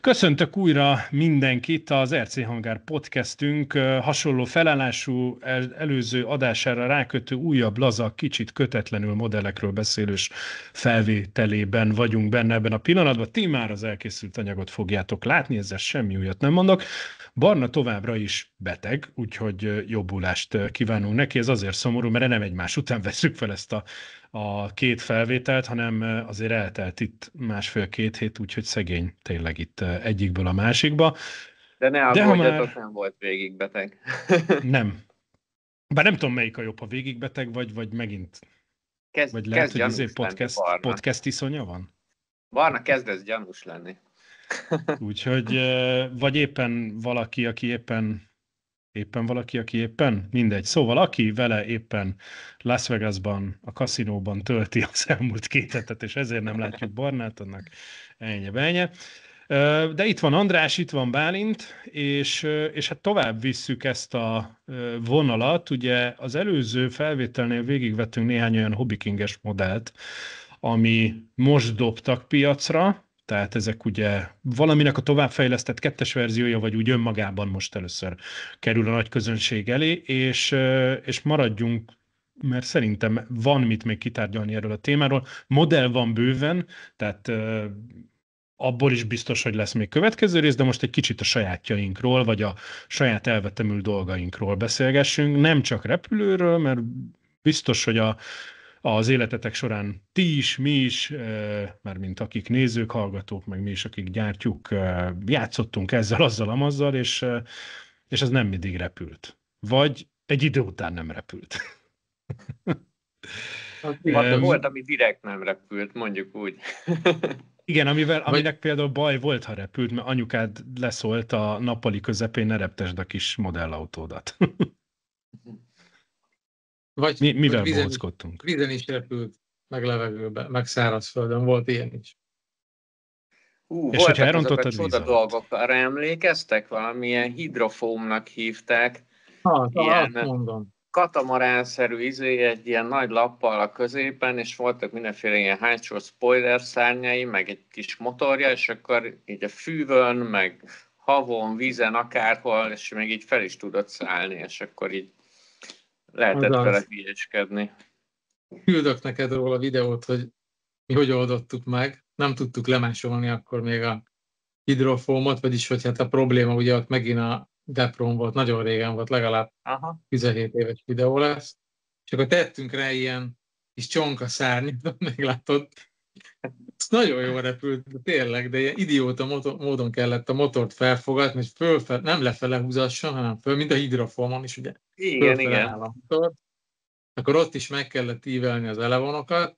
Köszöntök újra mindenkit, az RC Hangár podcastünk hasonló felállású, előző adására rákötő újabb, laza, kicsit kötetlenül modellekről beszélős felvételében vagyunk benne ebben a pillanatban. Ti már az elkészült anyagot fogjátok látni, ezzel semmi újat nem mondok. Barna továbbra is beteg, úgyhogy jobbulást kívánunk neki. Ez azért szomorú, mert nem egymás után veszük fel ezt a két felvételt, hanem azért eltelt itt másfél-két hét, úgyhogy szegény tényleg itt egyikből a másikba. De ne aggódjatok, nem volt végigbeteg. Nem. Bár nem tudom, melyik a jobb, ha végigbeteg vagy megint... vagy lehet, hogy podcast iszonya van? Barna kezdesz gyanús lenni. Úgyhogy vagy éppen valaki, aki éppen, mindegy. Szóval aki vele éppen Las Vegasban, a kaszinóban tölti az elmúlt 2 hetet, és ezért nem látjuk Barnát, annak ennyi. De itt van András, itt van Bálint, és hát tovább visszük ezt a vonalat. Ugye az előző felvételnél végigvettünk néhány olyan hobbikinges modellt, ami most dobtak piacra, tehát ezek ugye valaminek a továbbfejlesztett 2-es verziója, vagy úgy önmagában most először kerül a nagy közönség elé, és maradjunk, mert szerintem van mit még kitárgyalni erről a témáról. Modell van bőven, tehát abból is biztos, hogy lesz még következő rész, de most egy kicsit a sajátjainkról, vagy a saját elvetemült dolgainkról beszélgessünk. Nem csak repülőről, mert biztos, hogy az életetek során ti is, mi is, mármint akik nézők, hallgatók, meg mi is, akik gyártjuk, játszottunk ezzel, azzal, amazzal, és ez nem mindig repült. Vagy egy idő után nem repült. Volt, ami direkt nem repült, mondjuk úgy. Igen, aminek például baj volt, ha repült, mert anyukád leszólt a nappali közepén, ne reptesd a kis modellautódat. Mivel bóckodtunk? Vízen is repült, meg levegőben, meg szárazföldön, volt ilyen is. És hogyha elrontottad a csoda dolgok, arra emlékeztek? Valamilyen hidrofómnak hívták. Ilyen mondom. Katamaránszerű egy ilyen nagy lappal a középen, és voltak mindenféle ilyen hátsó spoiler szárnyai, meg egy kis motorja, és akkor így a fűvön, meg havon, vízen, akárhol, és még így fel is tudott szállni, és akkor így lehetett vele hülyéskedni. Küldök neked róla videót, hogy mi hogy oldottuk meg. Nem tudtuk lemásolni akkor még a hidrofómot, vagyis hogy hát a probléma ugye ott megint a Depron volt, nagyon régen volt, legalább 17 éves videó lesz. És akkor tettünk rá ilyen kis csonka szárnyat, meglátod. Nagyon jól repült, tényleg, de ilyen idióta módon kellett a motort felfogatni, és fölfel, nem lefele húzasson, hanem föl, mint a hidrofómon is, ugye. Igen. A motor. Akkor ott is meg kellett ívelni az elevonokat,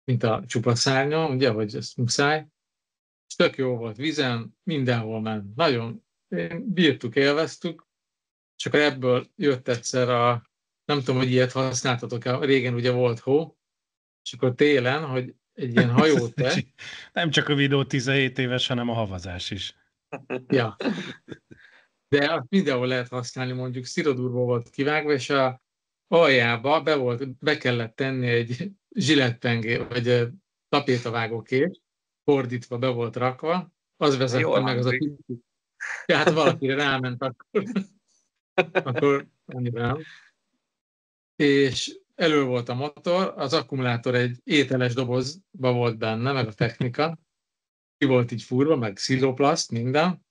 mint a csupa szárnyon, ugye, hogy ezt muszáj. És tök jó volt vízen, mindenhol ment. Nagyon bírtuk, élveztük, és akkor ebből jött egyszer nem tudom, hogy ilyet használtatok, régen ugye volt hó, és akkor télen, hogy egy ilyen hajót nem csak a videó 17 éves, hanem a havazás is. Ja. De azt mindenhol lehet használni, mondjuk szirodurból volt kivágva, és a aljába be kellett tenni egy zsilettpengé, vagy tapétavágókés, fordítva be volt rakva, az vezette meg az a picit. Ja, hát valakire ráment akkor annyira nem. És elő volt a motor, az akkumulátor egy ételes dobozba volt benne, meg a technika. Ki volt így furva, meg sziloplaszt, minden.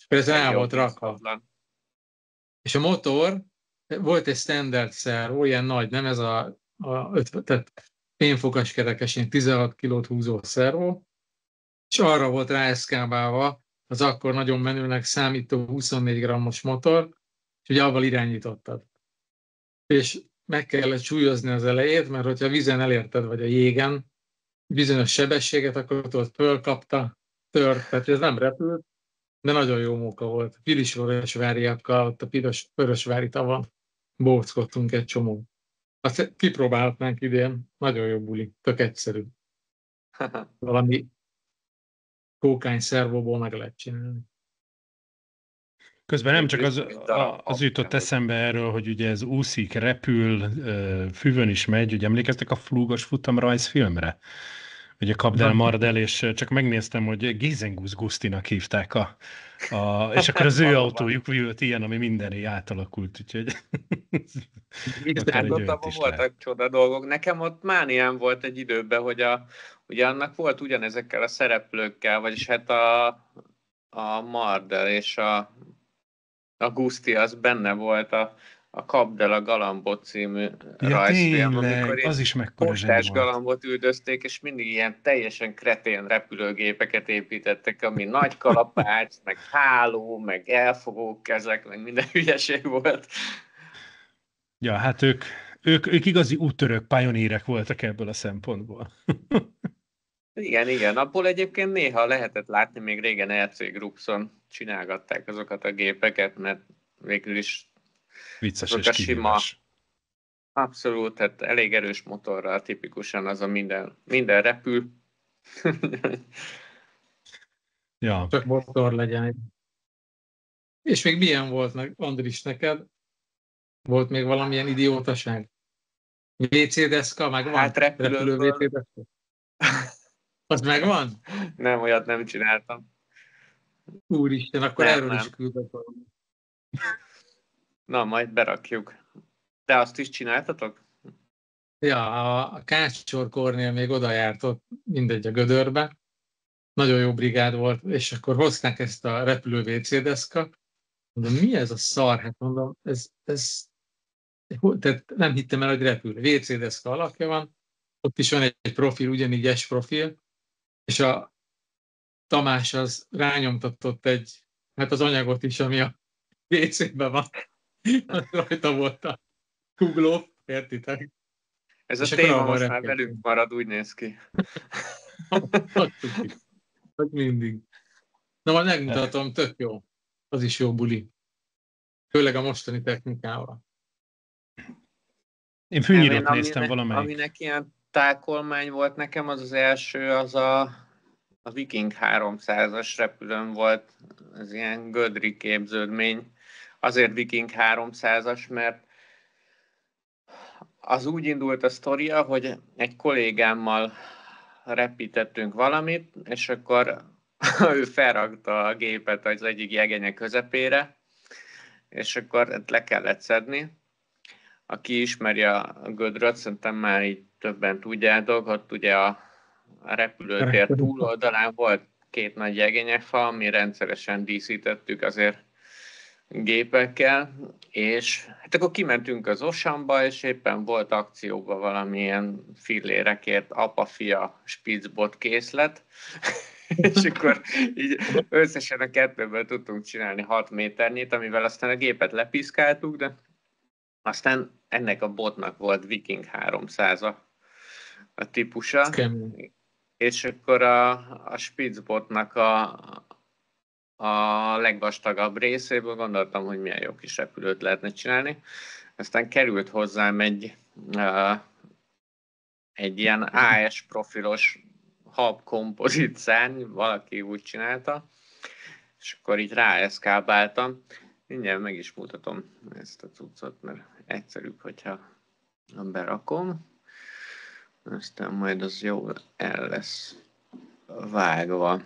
Ez rá volt rakva. És a motor, volt egy standard szervó, ilyen nagy, nem ez tehát fényfokas kerekes, ilyen 16 kilót húzó szervó, és arra volt ráeszkábálva az akkor nagyon menőnek számító 24 grammos motor, és ugye avval irányítottad. És meg kellett súlyozni az elejét, mert hogyha vízen elérted, vagy a jégen bizonyos sebességet, akkor ott fölkapta, tört, tehát ez nem repült, de nagyon jó móka volt. Pilisvörösváriakkal, ott a Pilisvörösvári tavon bóckodtunk egy csomó. Azt kipróbálhatnánk idén, nagyon jó buli, tök egyszerű. Valami kókány szervóból meg lehet csinálni. Közben nem csak az jutott eszembe erről, hogy ugye ez úszik, repül, füvön is megy, ugye emlékeztek a Flúgos futam rajzfilmre? ugye Kapdel Mardel, és csak megnéztem, hogy Gézengusz Gusztinak hívták és akkor az ő Valóban. autójuk jött ilyen, ami mindené átalakult, úgyhogy akár egy olyat Abban is lehet. voltak csoda dolgok. Nekem ott mániám volt egy időben, hogy ugye annak volt ugyanezekkel a szereplőkkel, vagyis hát a Mardel és a Guszti, az benne volt a Kapdel a Galambot című rajzfilm, amikor Tényleg, az egy is mekkora zseni postás volt. galambot üldözték, és mindig ilyen teljesen kretén repülőgépeket építettek, ami nagy kalapács, meg háló, meg elfogó kezek, meg minden hülyeség volt. Ja, hát ők igazi úttörők, pionírek voltak ebből a szempontból. Igen, abból egyébként néha lehetett látni, még régen RC Groupson csinálgatták azokat a gépeket, mert végül is Vicces azok és a sima, kihívás. abszolút, tehát elég erős motorral tipikusan az a minden repül. Ja. Csak motor legyen. És még milyen volt, Andris, neked? Volt még valamilyen idiótaság? WC deszka megvan? Hát Repülő WC repülőből deszka? Az megvan? nem, olyat nem csináltam. Úristen, akkor Nem, erről nem. is küldök valamit. Na, majd berakjuk. De azt is csináltatok? Ja, a Kácsor Kornél még oda járt ott, mindegy, a Gödörbe. Nagyon jó brigád volt, és akkor hozták ezt a repülő WC deszka. Mondom, mi ez a szar? Hát mondom, tehát nem hittem el, hogy repül. WC deszka alakja van, ott is van egy profil, ugyanígy S profil, és a Tamás az rányomtatott hát az anyagot is, ami a WC-ben van. Az rajta volt a Google, értitek? Ez És a akkor téma abban most már repkedtünk. velünk marad, úgy néz ki. Hogy mindig. Na, majd megmutatom, tök jó. Az is jó buli. Főleg a mostani technikával. Én fűnyírót néztem valamelyik. Aminek ilyen tákolmány volt nekem, az első, az a Viking 300-as repülőn volt. Ez ilyen gödri képződmény. Azért Viking 300-as, mert az úgy indult a sztoria, hogy egy kollégámmal repítettünk valamit, és akkor ő felrakta a gépet az egyik jegenye közepére, és akkor le kellett szedni. Aki ismeri a gödröt, szerintem már így többen tudjátok, ott ugye a repülőtér túloldalán volt két nagy jegenyefa, ami rendszeresen díszítettük azért gépekkel, és hát akkor kimentünk az Osamba, és éppen volt akcióban valamilyen fillérekért apa-fia Spitzbot készlet, és akkor így összesen a kettőből tudtunk csinálni 6 méternyit, amivel aztán a gépet lepiszkáltuk, de aztán ennek a botnak volt Viking 300 a típusa, és akkor a Spitzbotnak a legvastagabb részéből gondoltam, hogy milyen jó kis repülőt lehetne csinálni. Aztán került hozzám egy ilyen AS profilos hab kompozit szárny, valaki úgy csinálta, és akkor így ráeszkábáltam. Mindjárt meg is mutatom ezt a cuccot, mert egyszerűbb, hogyha berakom. Aztán majd az jó el lesz vágva.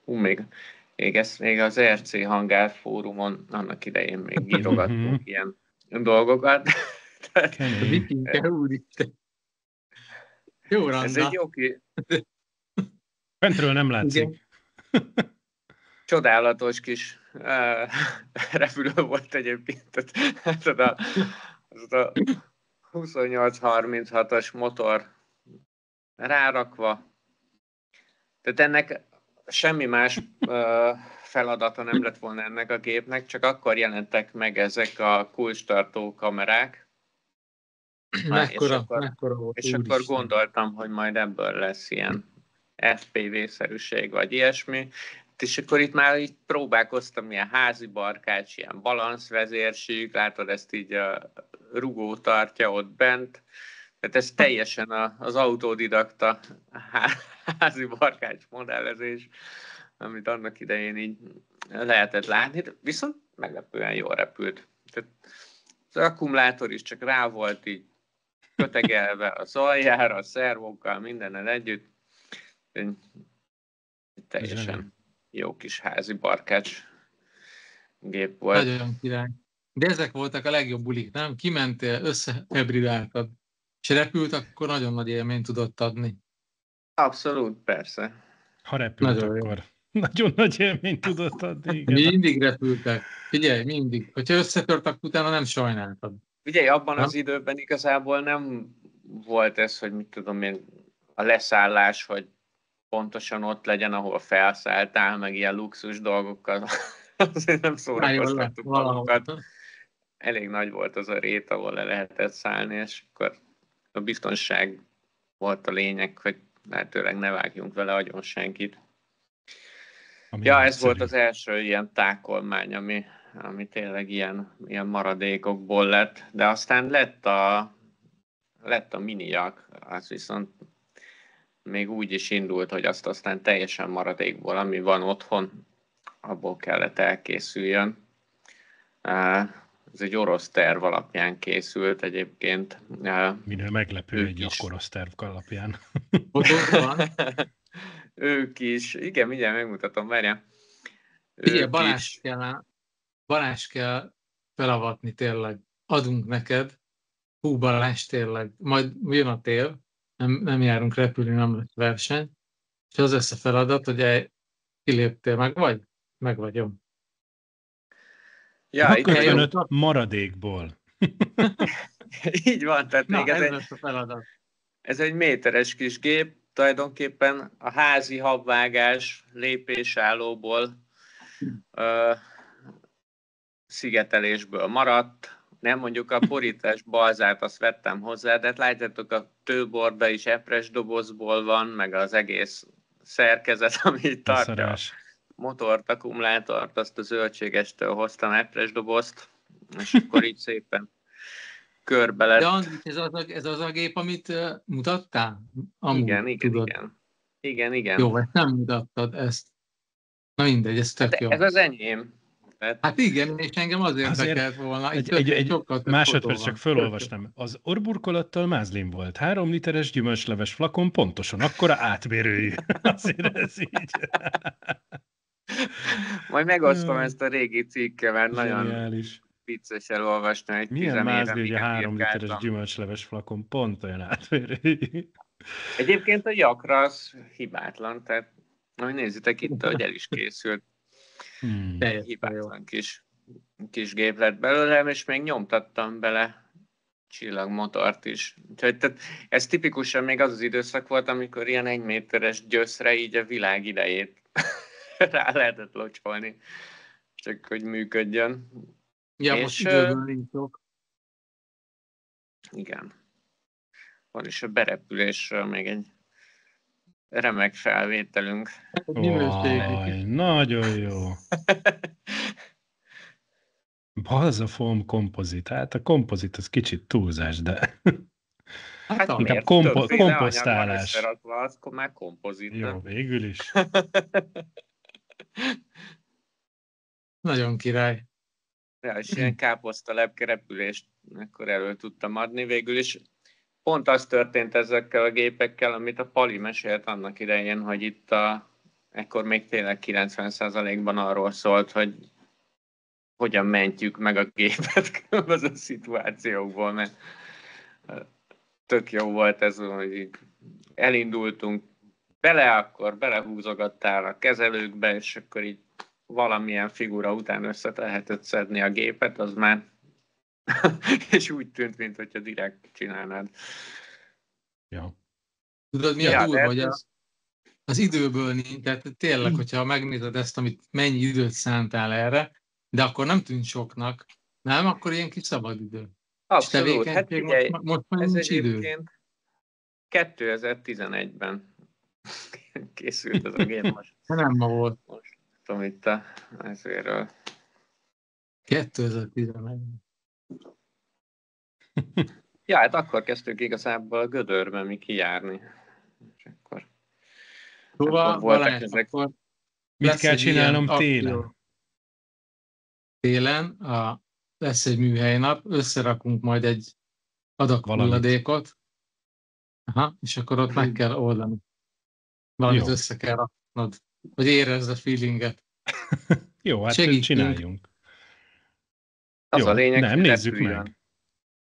Még az RC Hangár fórumon annak idején még írogattunk ilyen dolgokat. Jó randa. Ez egy jó Fentről nem látszik. Csodálatos kis repülő volt egyébként. Az a 28-36-as motor rárakva. Tehát ennek semmi más feladata nem lett volna ennek a gépnek, csak akkor jelentek meg ezek a kulcstartó kamerák. Mekkora volt, és akkor gondoltam, hogy majd ebből lesz ilyen FPV-szerűség, vagy ilyesmi. És akkor itt már így próbálkoztam, ilyen házi barkács, ilyen balanszvezérség, látod, ezt így a rugó tartja ott bent. Tehát ez teljesen az autodidakta házi barkács modellezés, amit annak idején így lehetett látni, viszont meglepően jól repült. Tehát az akkumulátor is csak rá volt így kötegelve az aljára, a szervókkal, mindennel együtt. Teljesen jó kis házi barkács gép volt. Nagyon király. De ezek voltak a legjobb bulik, nem? Kimentél, összehebridáltad, és repült, akkor nagyon nagy élményt tudott adni. Abszolút, persze. Ha repült, Nagyon jó. akkor nagyon nagy élményt tudott adni. Igen. Mindig repültek. Figyelj, mindig. Hogyha összetörtek, utána nem sajnáltad. Ugye abban az időben igazából nem volt ez, hogy mit tudom én, a leszállás, hogy pontosan ott legyen, ahol felszálltál, meg ilyen luxus dolgokkal. Azért nem szórakoztattuk magunkat. Elég nagy volt az a rét, ahol le lehetett szállni, és akkor a biztonság volt a lényeg, hogy lehetőleg ne vágjunk vele agyon senkit. Ez volt az első ilyen tákolmány, ami tényleg ilyen maradékokból lett, de aztán lett a miniak, az viszont még úgy is indult, hogy azt aztán teljesen maradékból, ami van otthon, abból kellett elkészüljön. Ez egy orosz terv alapján készült egyébként. Minél meglepő egy orosz terv alapján. Ők is. Igen, mindjárt megmutatom, várjál. Igen, Balázs kell felavatni tényleg. Adunk neked. Hú, Balázs tényleg. Majd jön a tél, nem járunk repülni, nem lesz verseny. És az lesz a feladat, hogy kiléptél, meg vagyom. Ja, 55 maradékból. Így van, tehát még ez lesz a feladat. Ez egy méteres kis gép, tulajdonképpen a házi habvágás lépésállóból szigetelésből maradt. Nem mondjuk a porítás balzát, azt vettem hozzá, de látjátok, a tőborda is epres dobozból van, meg az egész szerkezet, ami tartja a motort, akkumulátort, azt a zöldségestől hoztam epres dobozt, és akkor így szépen körbe lett. De Andris, ez az a gép, amit mutattál? Igen. Jó, ezt nem mutattad ezt. Na mindegy, ez tök jó. Ez az enyém. Hát igen, és engem az érdekelt volna. Egy másodperc csak felolvastam. Az orburkolattal mázlin volt. 3 literes gyümölcsleves flakon pontosan akkora átmérőjű. Azért ez így. Majd megosztom ezt a régi cikket, mert nagyon vicces elolvasni. Egy milyen mázli, hogy a 3 literes gyümölcsleves flakon pont olyan átmérőjű. Egyébként a jakra az hibátlan, tehát ahogy nézzétek itt, hogy el is készült. Hibátlan kis gép lett belőlem, és még nyomtattam bele csillagmotort is. Úgyhogy ez tipikusan még az az időszak volt, amikor ilyen 1 méteres gyöszre így a világ idejét rá lehetett locsolni, csak hogy működjön. Ja, és most időből nincs sok. Igen. Van is a berepülésről még egy remek felvételünk. Nagyon jó. Balza foam kompozit. Hát a kompozit az kicsit túlzás, de inkább komposztálás. Akkor már kompozit. Jó, végül is. Nagyon király. Ja, és ilyen káposztalepke repülést akkor elő tudtam adni. Végül is pont az történt ezekkel a gépekkel, amit a Pali mesélt annak idején, hogy itt ekkor még tényleg 90%-ban arról szólt, hogy hogyan mentjük meg a gépet különböző szituációkból, mert tök jó volt ez, hogy így elindultunk bele, akkor belehúzogattál a kezelőkbe, és akkor így valamilyen figura után össze lehetett szedni a gépet, az már és úgy tűnt, mintha direkt csinálnád. Ja. Tudod, mi a durva, hogy az időből nincs, tehát tényleg, hogyha megnézed ezt, amit mennyi időt szántál erre, de akkor nem tűnt soknak, nem? Akkor ilyen kis szabadidő. Abszolút. Hát figyelj, most ez egyébként 2011-ben készült ez a gép most. Nem ma volt. Most tudom itt ezéről. 2011-ben. Ja, hát akkor kezdtük igazából a Gödörbe mi kijárni. És akkor voltak ezek. Mit kell csinálnom télen? Télen lesz egy műhelynap, összerakunk majd egy adag hulladékot, és akkor ott meg kell oldani. Valamit Jó. össze kell raknod, hogy érezd a feelinget. Jó, hát Segítünk. csináljunk. Az Jó, a lényeg, nem, hogy nézzük repüljön. meg.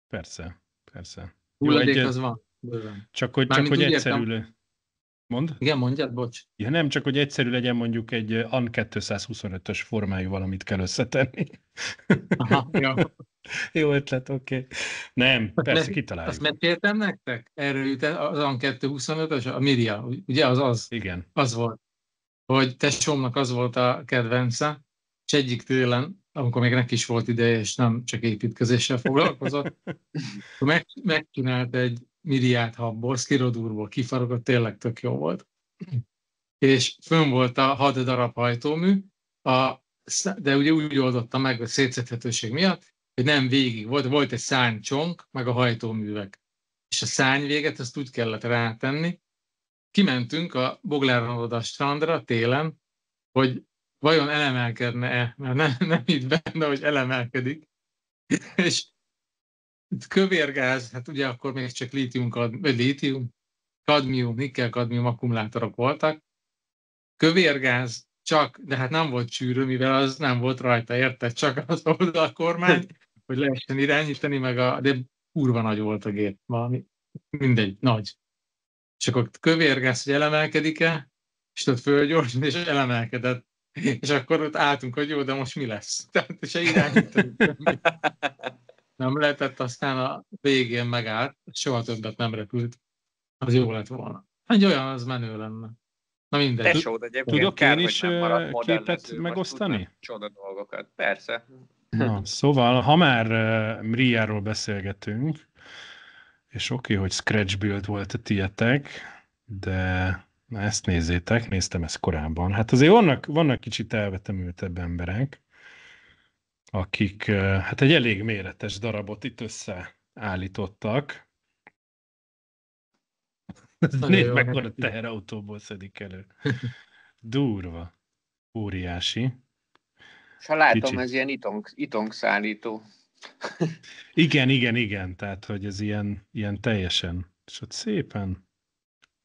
Persze, persze. Jó, Hulladék az van. Bőven. csak Mármint hogy úgy egyszerű értem. Mond? Igen, mondjad, bocs. Ja, nem, csak hogy egyszerű legyen, mondjuk egy AN 225-ös formájú valamit kell összetenni. Aha, jó. Jó ötlet, oké. Nem, persze, Azt kitaláljuk. meséltem nektek? Erről jut az AN 225-ös, a Miria, ugye az Igen. az volt, hogy tesómnak az volt a kedvence, és egyik télen, amikor még neki is volt ideje, és nem csak építkezéssel foglalkozott, megcsinált egy Miriát habból, szkirodúrból kifaragott, tényleg tök jó volt. És fönn volt a 6 darab hajtómű, de ugye úgy oldotta meg a szétszedhetőség miatt, hogy nem végig volt egy szárnycsonk, meg a hajtóművek. És a szárny véget azt úgy kellett rátenni. Kimentünk a Boglárnóda strandra télen, hogy vajon elemelkedne-e, mert nem itt benne, hogy elemelkedik. És kövérgáz, hát ugye akkor még csak kadmium, nikkel-kadmium akkumulátorok voltak. Kövérgáz csak, de hát nem volt csűrő, mivel az nem volt rajta, érted? Csak az oldalkormány, hogy lehessen irányítani, de kurva nagy volt a gép, valami, mindegy, nagy. És akkor kövérgáz, hogy elemelkedik-e, és ott fölgyorsan, és elemelkedett. És akkor ott álltunk, hogy jó, de most mi lesz? Tehát se irányítani. Nem lehetett, aztán a végén megállt, soha többet nem repült. Az jó lett volna. Egy olyan, az menő lenne. Na mindegy. Tesód egyébként Tudok kár, én hogy is nem maradt képet modellező, vagy megosztani? tudnak csoda dolgokat. Persze. Na, szóval, ha már Mriáról beszélgetünk, és oké, hogy Scratch build volt a tietek, de na ezt néztem ezt korábban. Hát azért vannak kicsit elvetemültebb emberek, akik hát egy elég méretes darabot itt összeállítottak. Nézd meg, akkor a teherautóból szedik elő. Durva. Óriási. És ha látom, Kicsit. ez ilyen itongszállító. Igen. Tehát, hogy ez ilyen teljesen. És ott szépen.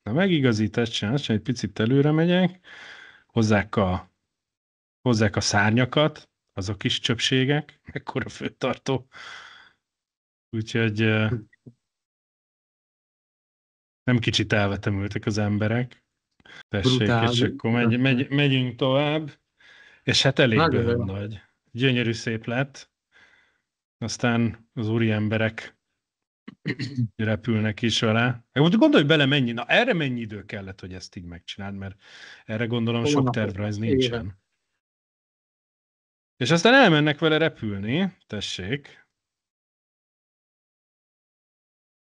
Na, megigazítást csinálsz, egy picit előre megyek. Hozzák a szárnyakat, azok is csöpségek, ekkora főtartó. Úgyhogy nem kicsit elvetemültek az emberek. Tessék, Brutál. és akkor megyünk tovább. És hát elég bőven nagy. Gyönyörű szép lett. Aztán az úri emberek repülnek is vele. Most gondolj bele, erre mennyi idő kellett, hogy ezt így megcsináld, mert erre gondolom sok tervrajz nincsen. És aztán elmennek vele repülni, tessék.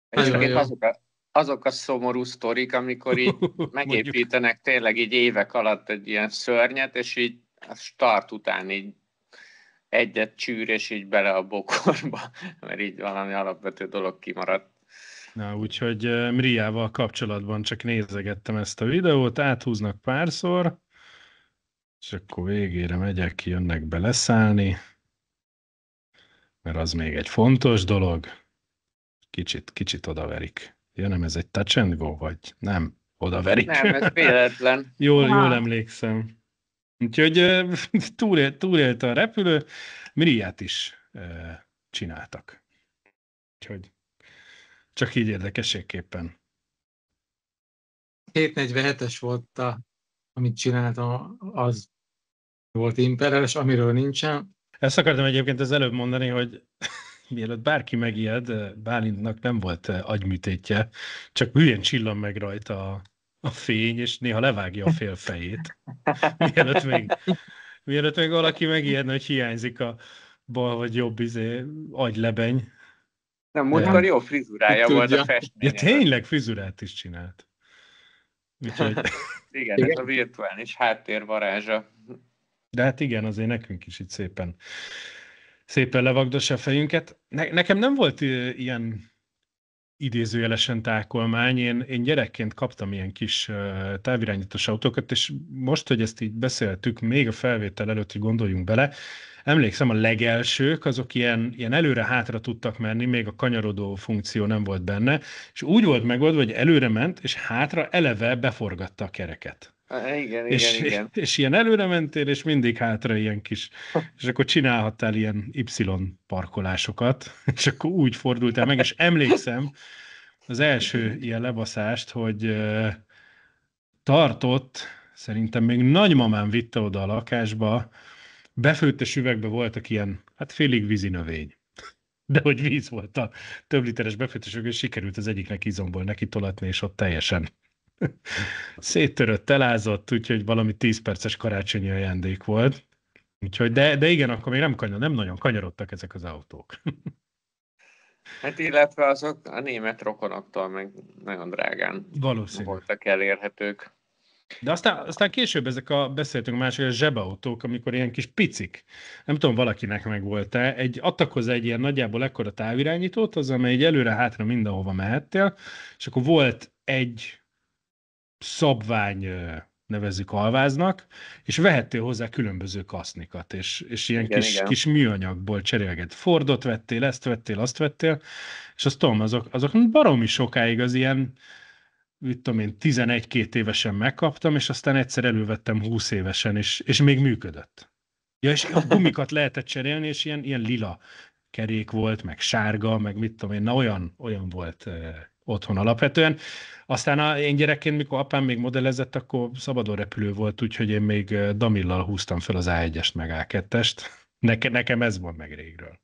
Egyébként azok a szomorú sztorik, amikor így megépítenek tényleg így évek alatt egy ilyen szörnyet, és így a start után így egyet csűr, és így bele a bokorba, mert így valami alapvető dolog kimaradt. Na, úgyhogy Mriával kapcsolatban csak nézegettem ezt a videót, áthúznak párszor, és akkor végére megyek, jönnek be leszállni, mert az még egy fontos dolog. Kicsit odaverik. Ja, nem, ez egy touch and go, vagy nem? Odaverik. Nem, ez véletlen. Jól emlékszem. Úgyhogy túlélte a repülő, Mriát is csináltak. Úgyhogy csak így érdekességképpen. 747-es volt, amit csináltam, az volt imperes, amiről nincsen. Ezt akartam egyébként az előbb mondani, hogy mielőtt bárki megijed, Bálintnak nem volt agyműtétje, csak hülyén csillan meg rajta a fény, és néha levágja a fél fejét. Mielőtt még valaki megijedne, hogy hiányzik a bal vagy jobb agylebeny. Nem, múltkor jó frizurája volt a festmény. Ja, tényleg frizurát is csinált. Úgyhogy... igen, ez a virtuális háttérvarázsa. De hát igen, azért nekünk is itt szépen levagdossa a fejünket. Nekem nem volt ilyen idézőjelesen tákolmány. Én gyerekként kaptam ilyen kis távirányítós autókat, és most, hogy ezt így beszéltük, még a felvétel előtt, hogy gondoljunk bele, emlékszem, a legelsők, azok ilyen előre-hátra tudtak menni, még a kanyarodó funkció nem volt benne, és úgy volt megoldva, hogy előre ment, és hátra eleve beforgatta a kereket. Igen. És ilyen előre mentél, és mindig hátra ilyen kis, és akkor csinálhattál ilyen Y parkolásokat, és akkor úgy fordultál meg, és emlékszem az első ilyen lebaszást, hogy tartott, szerintem még nagymamám vitte oda a lakásba, befőttes üvegbe voltak ilyen, hát félig vízinövény. De hogy víz volt a több literes befőttes üveg, és sikerült az egyiknek izomból neki tolatni, és ott teljesen széttörött, elázott, úgyhogy valami 10 perces karácsonyi ajándék volt. Úgyhogy, de igen, akkor még nem nagyon kanyarodtak ezek az autók. Hát illetve azok a német rokonoktól meg nagyon drágán voltak elérhetők. De aztán később beszéltünk mások, a zsebautók, amikor ilyen kis picik. Nem tudom, valakinek meg volt-e. Adtak hozzá egy ilyen nagyjából ekkora távirányítót, az, amely egy előre-hátra mindenhova mehettél, és akkor volt egy szabvány, nevezzük alváznak, és vehettél hozzá különböző kasznikat, és ilyen kis műanyagból cserélget. Fordot vettél, ezt vettél, azt vettél, és azt tudom, azok baromi sokáig az ilyen, mit tudom én, 11-2 évesen megkaptam, és aztán egyszer elővettem 20 évesen, és még működött. Ja, és a gumikat lehetett cserélni, és ilyen lila kerék volt, meg sárga, meg mit tudom én, na olyan volt otthon alapvetően. Aztán én gyerekként, mikor apám még modellezett, akkor szabadon repülő volt, úgyhogy én még damillal húztam fel az A1-est, meg A2-est. Nekem ez van meg régről.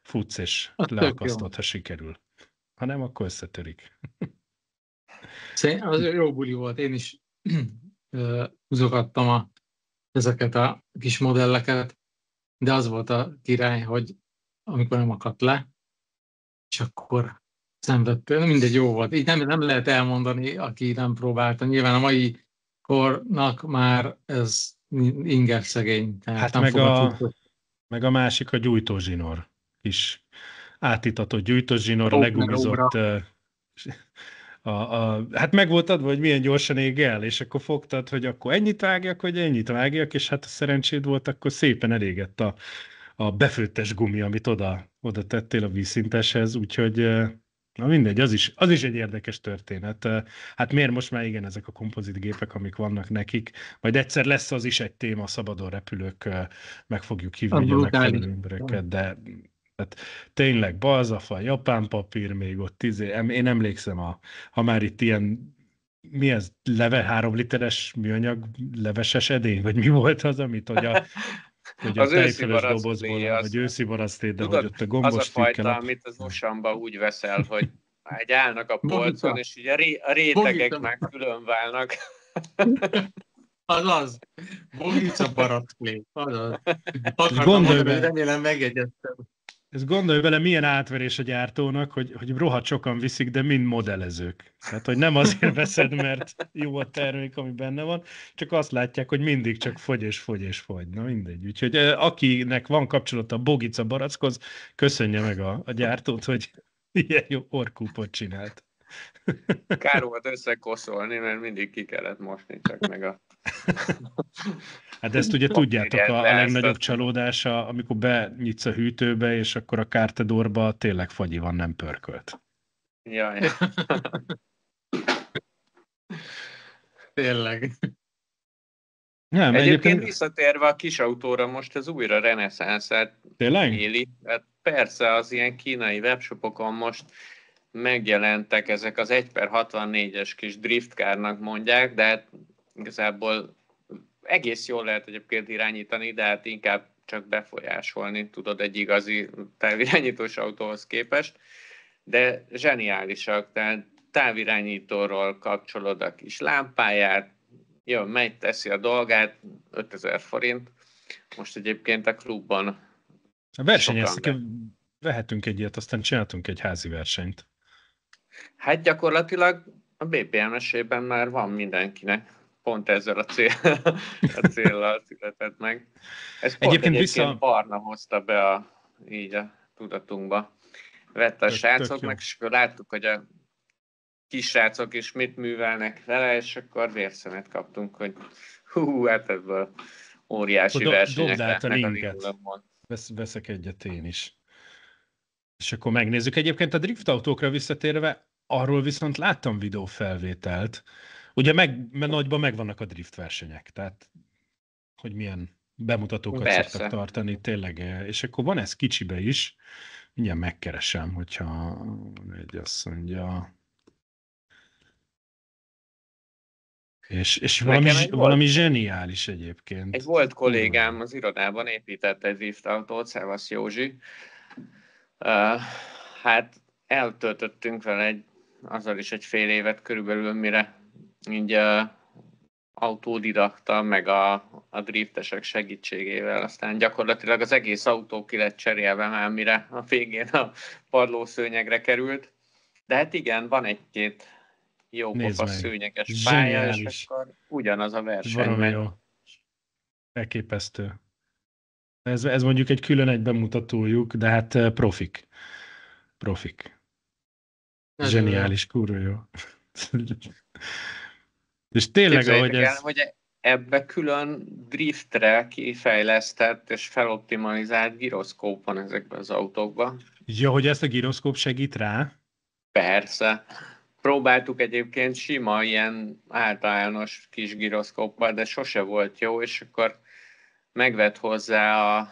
Futsz és leakasztod, ha sikerül. Ha nem, akkor összetörik. Az jó buli volt. Én is húzogattam ezeket a kis modelleket, de az volt a király, hogy amikor nem akadt le, és akkor szenvedtél. Mindegy, jó volt. Így nem lehet elmondani, aki nem próbálta. Nyilván a mai kornak már ez inger szegény. Hát meg a másik a gyújtózsinór is. Átitatott gyújtózsinór, legumizott. Hát meg volt adva, hogy milyen gyorsan ég el, és akkor fogtad, hogy akkor ennyit vágjak, és hát a szerencséd volt, akkor szépen elégett a befőttes gumi, amit oda tettél a vízszinteshez, úgyhogy na mindegy, az is egy érdekes történet. Hát miért most már igen, ezek a kompozit gépek, amik vannak nekik, majd egyszer lesz az is egy téma, szabadon repülők, meg fogjuk hívni a megfelelő embereket, de hát tényleg balzafa, japán papír még ott, én emlékszem, ha már itt ilyen, mi ez, 3 literes műanyag leveses edény, vagy mi volt az, amit hogy a tejfeles dobozból, vagy őszi baraszté, de hogy ott a gombos tükkel. Az a fajta, amit az Oceanban úgy veszel, hogy állnak a polcon, és ugye a rétegek már külön válnak. Azaz. Bogica baraszté. Azaz. Remélem megjegyeztem. Ezt gondolj vele, milyen átverés a gyártónak, hogy rohadt sokan viszik, de mind modellezők. Tehát, hogy nem azért veszed, mert jó a termék, ami benne van, csak azt látják, hogy mindig csak fogy. Na mindegy. Úgyhogy akinek van kapcsolata a Bogica barackhoz, köszönje meg a gyártót, hogy ilyen jó orkúpot csinált. Kár volt összekoszolni, mert mindig ki kellett mosni, csak meg a... Hát ezt ugye tudjátok, a legnagyobb csalódása, amikor benyitsz a hűtőbe, és akkor a kártedorba tényleg fagyi van, nem pörkölt. Jaj. Tényleg. Nem, egyébként visszatérve a kis autóra, most ez újra reneszánszát éli. Hát persze az ilyen kínai webshopokon most megjelentek ezek az 1/64-es kis driftkárnak mondják, de hát igazából egész jól lehet egyébként irányítani, de hát inkább csak befolyásolni tudod egy igazi távirányítós autóhoz képest, de zseniálisak, tehát távirányítóról kapcsolod a kis lámpáját, jön, megy, teszi a dolgát, 5000 forint. Most egyébként a klubban a versenyeztek, vehetünk egy ilyet, aztán csináltunk egy házi versenyt. Hát gyakorlatilag a BPM-esében már van mindenkinek. Pont ezzel a céllal született meg. Ez pont egyébként Barna hozta be így a tudatunkba. vette a Tök srácoknak, jó. és akkor láttuk, hogy a kis srácok is mit művelnek vele, és akkor vérszemet kaptunk, hogy hát ebből óriási Akkor dobd versenyek át a lehetnek az linket. indulókon. Veszek egyet én is. És akkor megnézzük. Egyébként a driftautókra visszatérve, arról viszont láttam videófelvételt. Ugye nagyban megvannak a drift versenyek, tehát hogy milyen bemutatókat Persze. szoktak tartani, tényleg. És akkor van ez kicsibe is. Mindjárt megkeresem, hogyha egy azt mondja. És valami zseniális egyébként. Egy volt kollégám az irodában épített egy driftautót, szevasz Józsi. Hát eltöltöttünk vele azzal is egy fél évet körülbelül, mire így autódidakta, meg a driftesek segítségével. Aztán gyakorlatilag az egész autó ki lett cserélve már, mire a végén a padlószőnyegre került. De hát igen, van egy-két jó pofa szőnyeges pálya, és akkor ugyanaz a verseny megy. Jó. Elképesztő. Ez mondjuk egy külön egy bemutatójuk, de hát profik. Zseniális, kurva jó. És tényleg, ahogy ez... hogy ebbe külön driftre kifejlesztett és feloptimalizált giroszkóp van ezekben az autókban. Ja, hogy ezt a giroszkóp segít rá? Persze. Próbáltuk egyébként sima, ilyen általános kis giroszkóppal, de sose volt jó, és akkor megvett hozzá a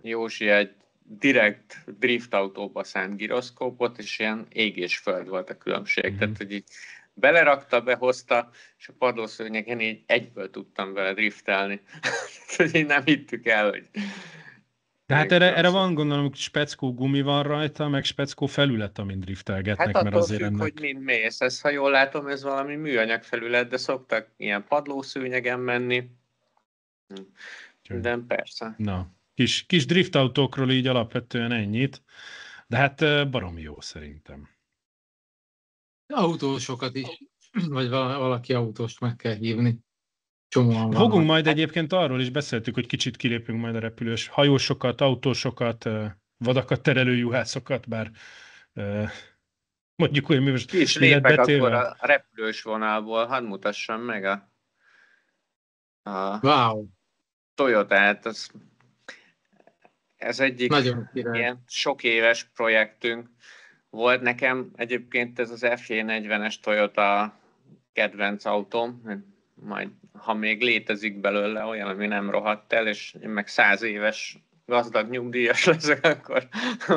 Józsi egy direkt drift autóba szánt giroszkópot, és ilyen ég és föld volt a különbség. Tehát, hogy így belerakta, behozta, és a padlószőnyegen így egyből tudtam vele driftelni. Tehát, így nem hittük el, hogy... Tehát erre van, gondolom, speckó gumi van rajta, meg speckó felület, amin driftelgetnek, hát mert azért függ, ennek... hogy mind mész. Ez, ha jól látom, ez valami műanyag felület, de szoktak ilyen padlószőnyegen menni. De persze. Na, kis driftautókról így alapvetően ennyit, de hát baromi jó szerintem. Autósokat is, vagy valaki autóst meg kell hívni. Csomóan Fogunk majd egyébként arról is beszéltük, hogy kicsit kilépünk majd a repülős hajósokat, autósokat, vadakat terelő juhászokat, bár mondjuk, hogy mi most ki is lépek akkor a repülős vonalból, hadd mutassam meg a wow. Toyotát. Ez egyik nagyon ilyen sok éves projektünk volt. Nekem egyébként ez az FJ40-es Toyota kedvenc autóm, majd ha még létezik belőle olyan, ami nem rohadt el, és én meg 100 éves gazdag nyugdíjas leszek, akkor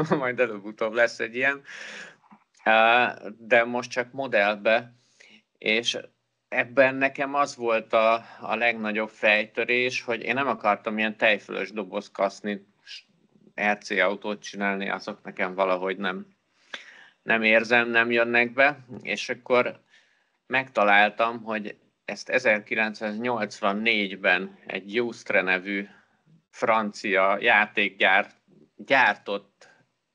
majd előbb-utóbb lesz egy ilyen. De most csak modellbe, és ebben nekem az volt a legnagyobb fejtörés, hogy én nem akartam ilyen tejfölös dobozkaszni, RC autót csinálni, azok nekem valahogy nem érzem, nem jönnek be, és akkor megtaláltam, hogy ezt 1984-ben egy Justre nevű francia játékgyár gyártott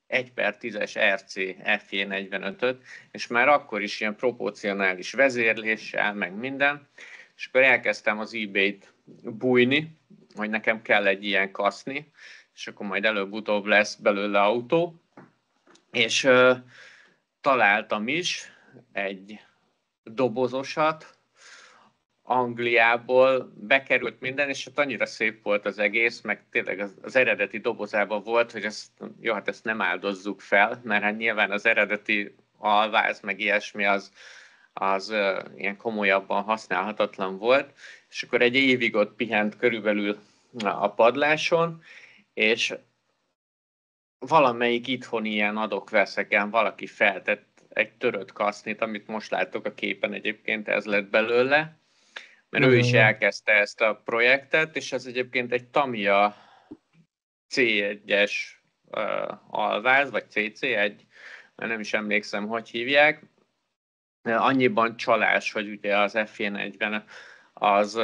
1/10-es RC FJ45-öt, és már akkor is ilyen proporcionális vezérléssel, meg minden, és akkor elkezdtem az eBay-t bújni, hogy nekem kell egy ilyen kaszni, és akkor majd előbb-utóbb lesz belőle autó, és találtam is egy dobozosat, Angliából bekerült minden, és hát annyira szép volt az egész, meg tényleg az eredeti dobozában volt, hogy ezt nem áldozzuk fel, mert hát nyilván az eredeti alváz, meg ilyesmi az ilyen komolyabban használhatatlan volt, és akkor egy évig ott pihent körülbelül a padláson, és valamelyik itthoni ilyen adok-veszeken valaki feltett egy törött kasznit, amit most látok a képen, egyébként ez lett belőle, mert ő is elkezdte ezt a projektet, és ez egyébként egy Tamiya C1-es alváz, vagy CC1, mert nem is emlékszem, hogy hívják. Annyiban csalás, hogy ugye az FJ40 az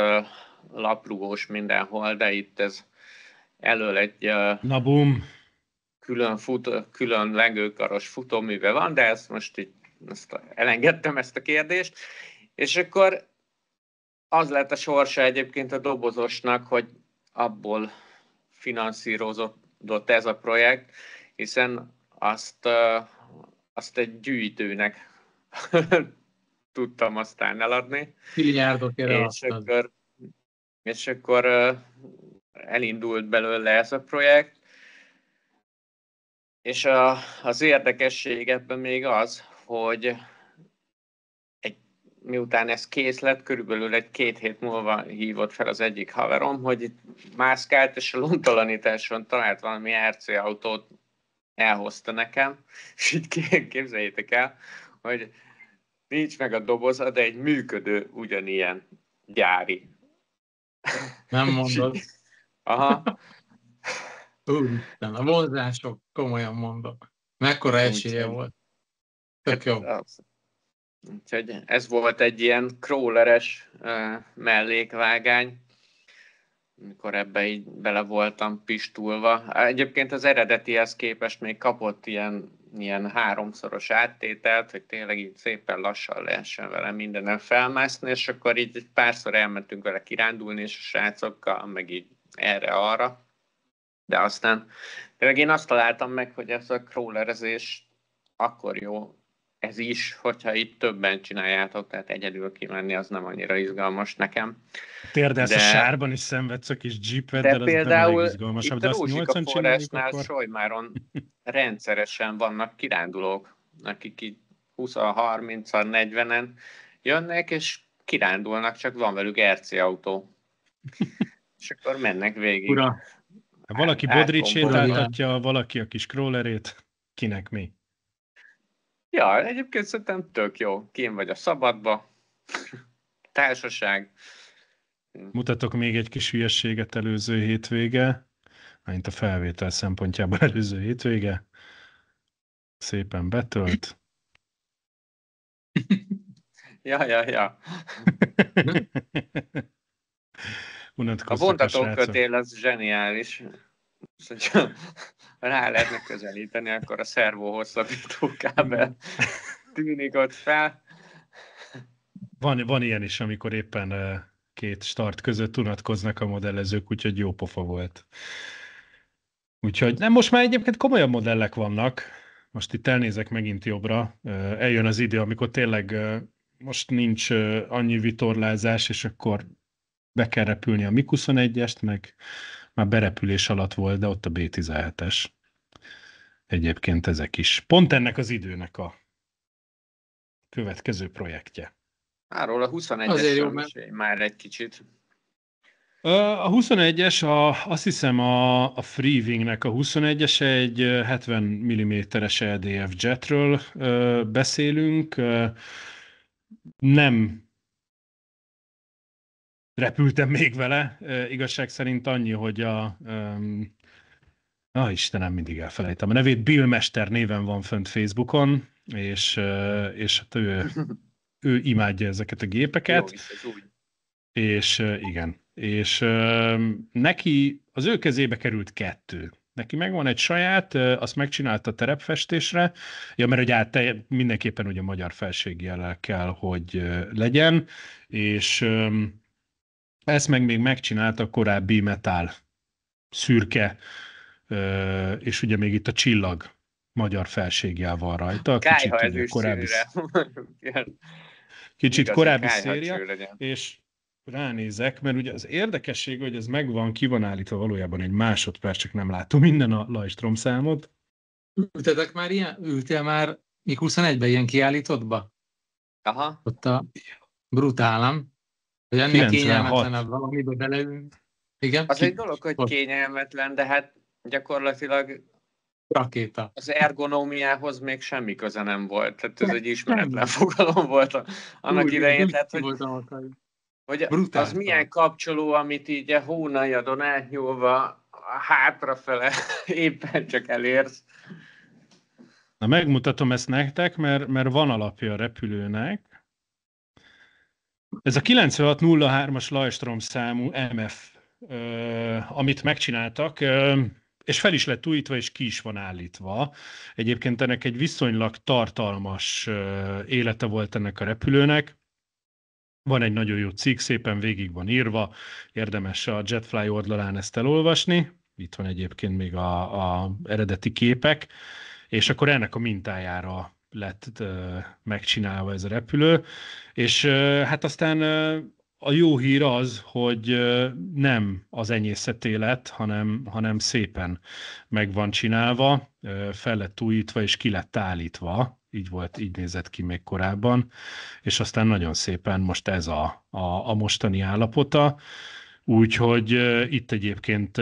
laprugós mindenhol, de itt ez elől egy külön lengőkaros futóműve van, de ezt most így elengedtem ezt a kérdést, és akkor az lett a sorsa egyébként a dobozosnak, hogy abból finanszírozott ez a projekt, hiszen azt egy gyűjtőnek tudtam aztán eladni. Milliárdokért és akkor elindult belőle ez a projekt. És az érdekesség ebben még az, hogy miután ez kész lett, körülbelül 2 hét múlva hívott fel az egyik haverom, hogy itt mászkált, és a lontalanításon talált valami RC autót, elhozta nekem, és így képzeljétek el, hogy nincs meg a doboza, de egy működő ugyanilyen gyári. Nem mondod. Aha. Úristen, a vonzások, komolyan mondok. Mekkora esélye volt. Tök jó. Úgyhogy ez volt egy ilyen crawleres mellékvágány, amikor ebbe így bele voltam pistulva. Egyébként az eredetihez képest még kapott ilyen 3-szoros áttételt, hogy tényleg így szépen lassan lehessen vele mindenen felmászni, és akkor így egy párszor elmentünk vele kirándulni, és a srácokkal, meg így erre-arra. De aztán tényleg én azt találtam meg, hogy ez a crawlerezés akkor jó, ez is, hogyha itt többen csináljátok, tehát egyedül kimenni, az nem annyira izgalmas nekem. Térdelsz a sárban is szenvedsz a kis jeepeddel, az nem elég izgalmasabb. De például itt a Rózsika forrásnál Solymáron rendszeresen vannak kirándulók, akik így 20-30-an, 40-en jönnek, és kirándulnak, csak van velük RC autó. És akkor mennek végig. Ura. Valaki Bodrit sétáltatja, valaki a kis crawlerét, kinek mi? Ja, egyébként szerintem tök jó. Kín vagy a szabadba, társaság. Mutatok még egy kis hülyességet előző hétvége, mint a felvétel szempontjából előző hétvége. Szépen betölt. Ja. A vontatókötél az zseniális. Hogyha rá lehetne közelíteni, akkor a szervó hosszabbító kábel tűnik ott fel. Van ilyen is, amikor éppen 2 start között unatkoznak a modellezők, úgyhogy jó pofa volt. Úgyhogy nem, most már egyébként komolyabb modellek vannak. Most itt elnézek megint jobbra. Eljön az idő, amikor tényleg most nincs annyi vitorlázás, és akkor be kell repülni a MiG-21-est, meg már berepülés alatt volt, de ott a B-17-es. Egyébként ezek is. Pont ennek az időnek a következő projektje. Arról a 21-es már egy kicsit. A 21-es, azt hiszem a Freewingnek a 21-es egy 70 mm-es EDF jetről beszélünk. Nem repültem még vele, igazság szerint annyi, hogy Istenem, mindig elfelejtem. A nevét Bill Mester néven van fönt Facebookon, és hát ő imádja ezeket a gépeket. Jó, ez úgy. És igen. És neki, az ő kezébe került 2. Neki megvan egy saját, azt megcsinálta terepfestésre, ja, mert ugye mindenképpen ugye magyar felségjellel kell, hogy legyen, és ezt még megcsinálta a korábbi metál szürke, és ugye még itt a csillag magyar felségjel van rajta. Kicsit korábbi, kicsit korábbi széria, és ránézek, mert ugye az érdekesség, hogy ez ki van állítva valójában egy másodperc, csak nem látom minden a Lajstrom számot. Ültél már MiG-21-ben ilyen kiállítottba? Aha. Ott a brutálam, hogy ennek kényelmetlenebb valamibe beleülünk. Igen? Az egy dolog, hogy kényelmetlen, de hát gyakorlatilag rakéta. Az ergonómiához még semmi köze nem volt. Tehát ez egy ismeretlen fogalom volt annak idején. Tehát, hogy az milyen kapcsoló, amit így a hónaljadon átnyúlva hátrafele éppen csak elérsz. Na, megmutatom ezt nektek, mert van alapja a repülőnek. Ez a 9603-as Lajstrom számú MF, amit megcsináltak, és fel is lett újítva, és ki is van állítva. Egyébként ennek egy viszonylag tartalmas élete volt ennek a repülőnek. Van egy nagyon jó cikk, szépen végig van írva, érdemes a Jetfly oldalán ezt elolvasni. Itt van egyébként még a eredeti képek. és akkor ennek a mintájára lett megcsinálva ez a repülő, és hát aztán a jó hír az, hogy nem az enyészeté lett, hanem szépen meg van csinálva, fel lett újítva és ki lett állítva, így nézett ki még korábban, és aztán nagyon szépen most ez a mostani állapota, úgyhogy itt egyébként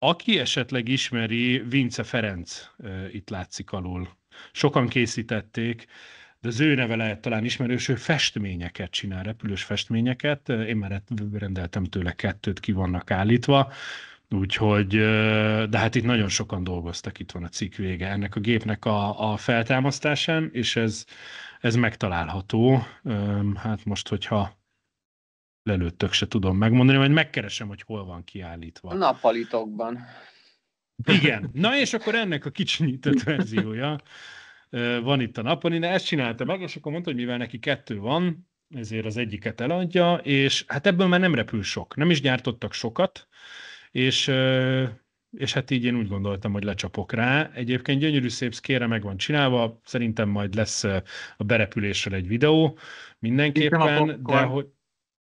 aki esetleg ismeri, Vince Ferenc itt látszik alul. Sokan készítették, de az ő neve lehet talán ismerős, ő festményeket csinál, repülős festményeket. Én már rendeltem tőle 2, ki vannak állítva, úgyhogy, de hát itt nagyon sokan dolgoztak, itt van a cikk vége ennek a gépnek a feltámasztásán, és ez megtalálható. Hát most, hogyha lelőttök, se tudom megmondani, majd megkeresem, hogy hol van kiállítva. A nappalitokban. Igen. Na és akkor ennek a kicsinyített verziója van itt a napon, de ezt csinálta meg, és akkor mondta, hogy mivel neki 2 van, ezért az egyiket eladja, és hát ebből már nem repül sok. Nem is gyártottak sokat, és hát így én úgy gondoltam, hogy lecsapok rá. Egyébként gyönyörű szép szkére meg van csinálva, szerintem majd lesz a berepülésről egy videó mindenképpen, de hogy...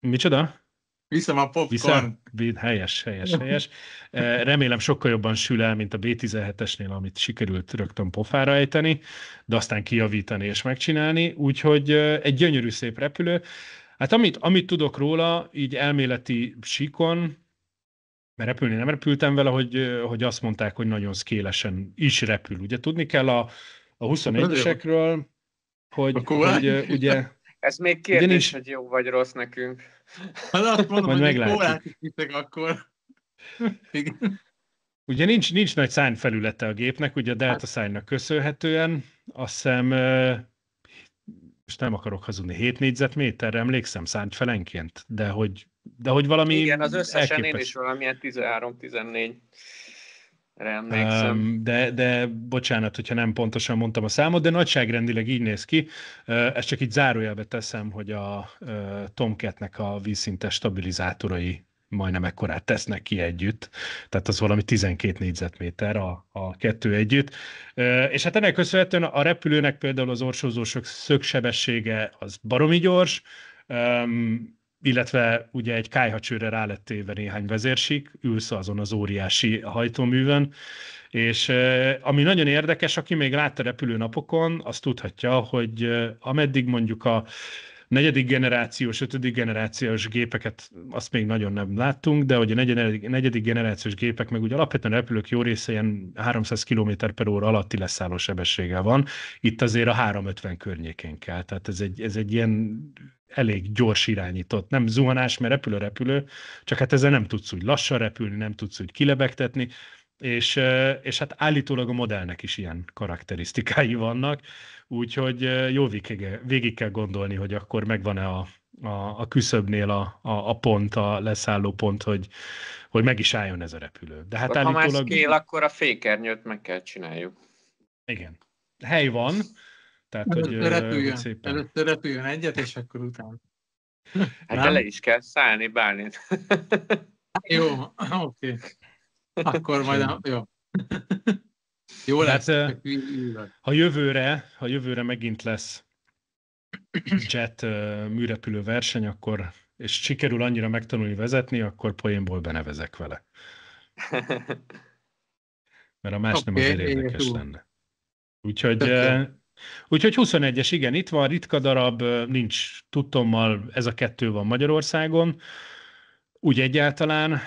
Micsoda? Viszem a popcorn. Helyes. Remélem sokkal jobban sül el, mint a B-17-esnél, amit sikerült rögtön pofára ejteni, de aztán kijavítani és megcsinálni. Úgyhogy egy gyönyörű szép repülő. Hát amit tudok róla, így elméleti síkon, mert repülni nem repültem vele, hogy azt mondták, hogy nagyon szkélesen is repül. Ugye tudni kell a 21-esekről, hogy ugye... Ez még kérdés, hogy jó vagy rossz nekünk. Hát azt mondom, majd hogy meglátjuk. kórát is viszek akkor. Igen. Ugye nincs nagy szárnyfelülete a gépnek, ugye a delta szárnynak köszönhetően, azt hiszem, most nem akarok hazudni, 7 négyzetméterre emlékszem szárnyfelenként, de hogy valami... Igen, az összesen én is valamilyen 13-14. De bocsánat, hogyha nem pontosan mondtam a számot, de nagyságrendileg így néz ki. Ezt csak így zárójelbe teszem, hogy a Tomcat-nek a vízszintes stabilizátorai majdnem ekkorát tesznek ki együtt, tehát az valami 12 négyzetméter a 2 együtt. És hát ennek köszönhetően a repülőnek például az orsózósok szögsebessége az baromi gyors, illetve ugye egy kályhacsőre rá lett téve néhány vezérsík, ülsz azon az óriási hajtóművön, és ami nagyon érdekes, aki még látta repülőnapokon, azt tudhatja, hogy ameddig mondjuk a 4. generációs, 5. generációs gépeket azt még nagyon nem láttunk, de hogy a 4. generációs gépek meg ugye alapvetően repülők jó része ilyen 300 km/h alatti leszálló sebességgel van, itt azért a 350 környékén kell, tehát ez egy ilyen elég gyors irányított, nem zuhanás, mert repülő, csak hát ezzel nem tudsz úgy lassan repülni, nem tudsz úgy kilebegtetni, és hát állítólag a modellnek is ilyen karakterisztikái vannak, úgyhogy jó végig kell gondolni, hogy akkor megvan-e a küszöbnél a pont, a leszálló pont, hogy meg is álljon ez a repülő. De hát állítólag... Ha már scale, akkor a fékernyőt meg kell csináljuk. Igen. Hely van, tehát hogy szépen... Először repüljön egyet, és akkor utána. Hát bele is kell szállni, Bálint. Jó, oké. Akkor majd jó. Jó lesz. Hát, ha jövőre megint lesz jet műrepülő verseny, akkor, és sikerül annyira megtanulni vezetni, akkor poénból benevezek vele. Mert a más nem azért érdekes lenne. Úgyhogy 21-es, igen, itt van, ritka darab, nincs tudtommal, ez a 2 van Magyarországon. Úgy egyáltalán,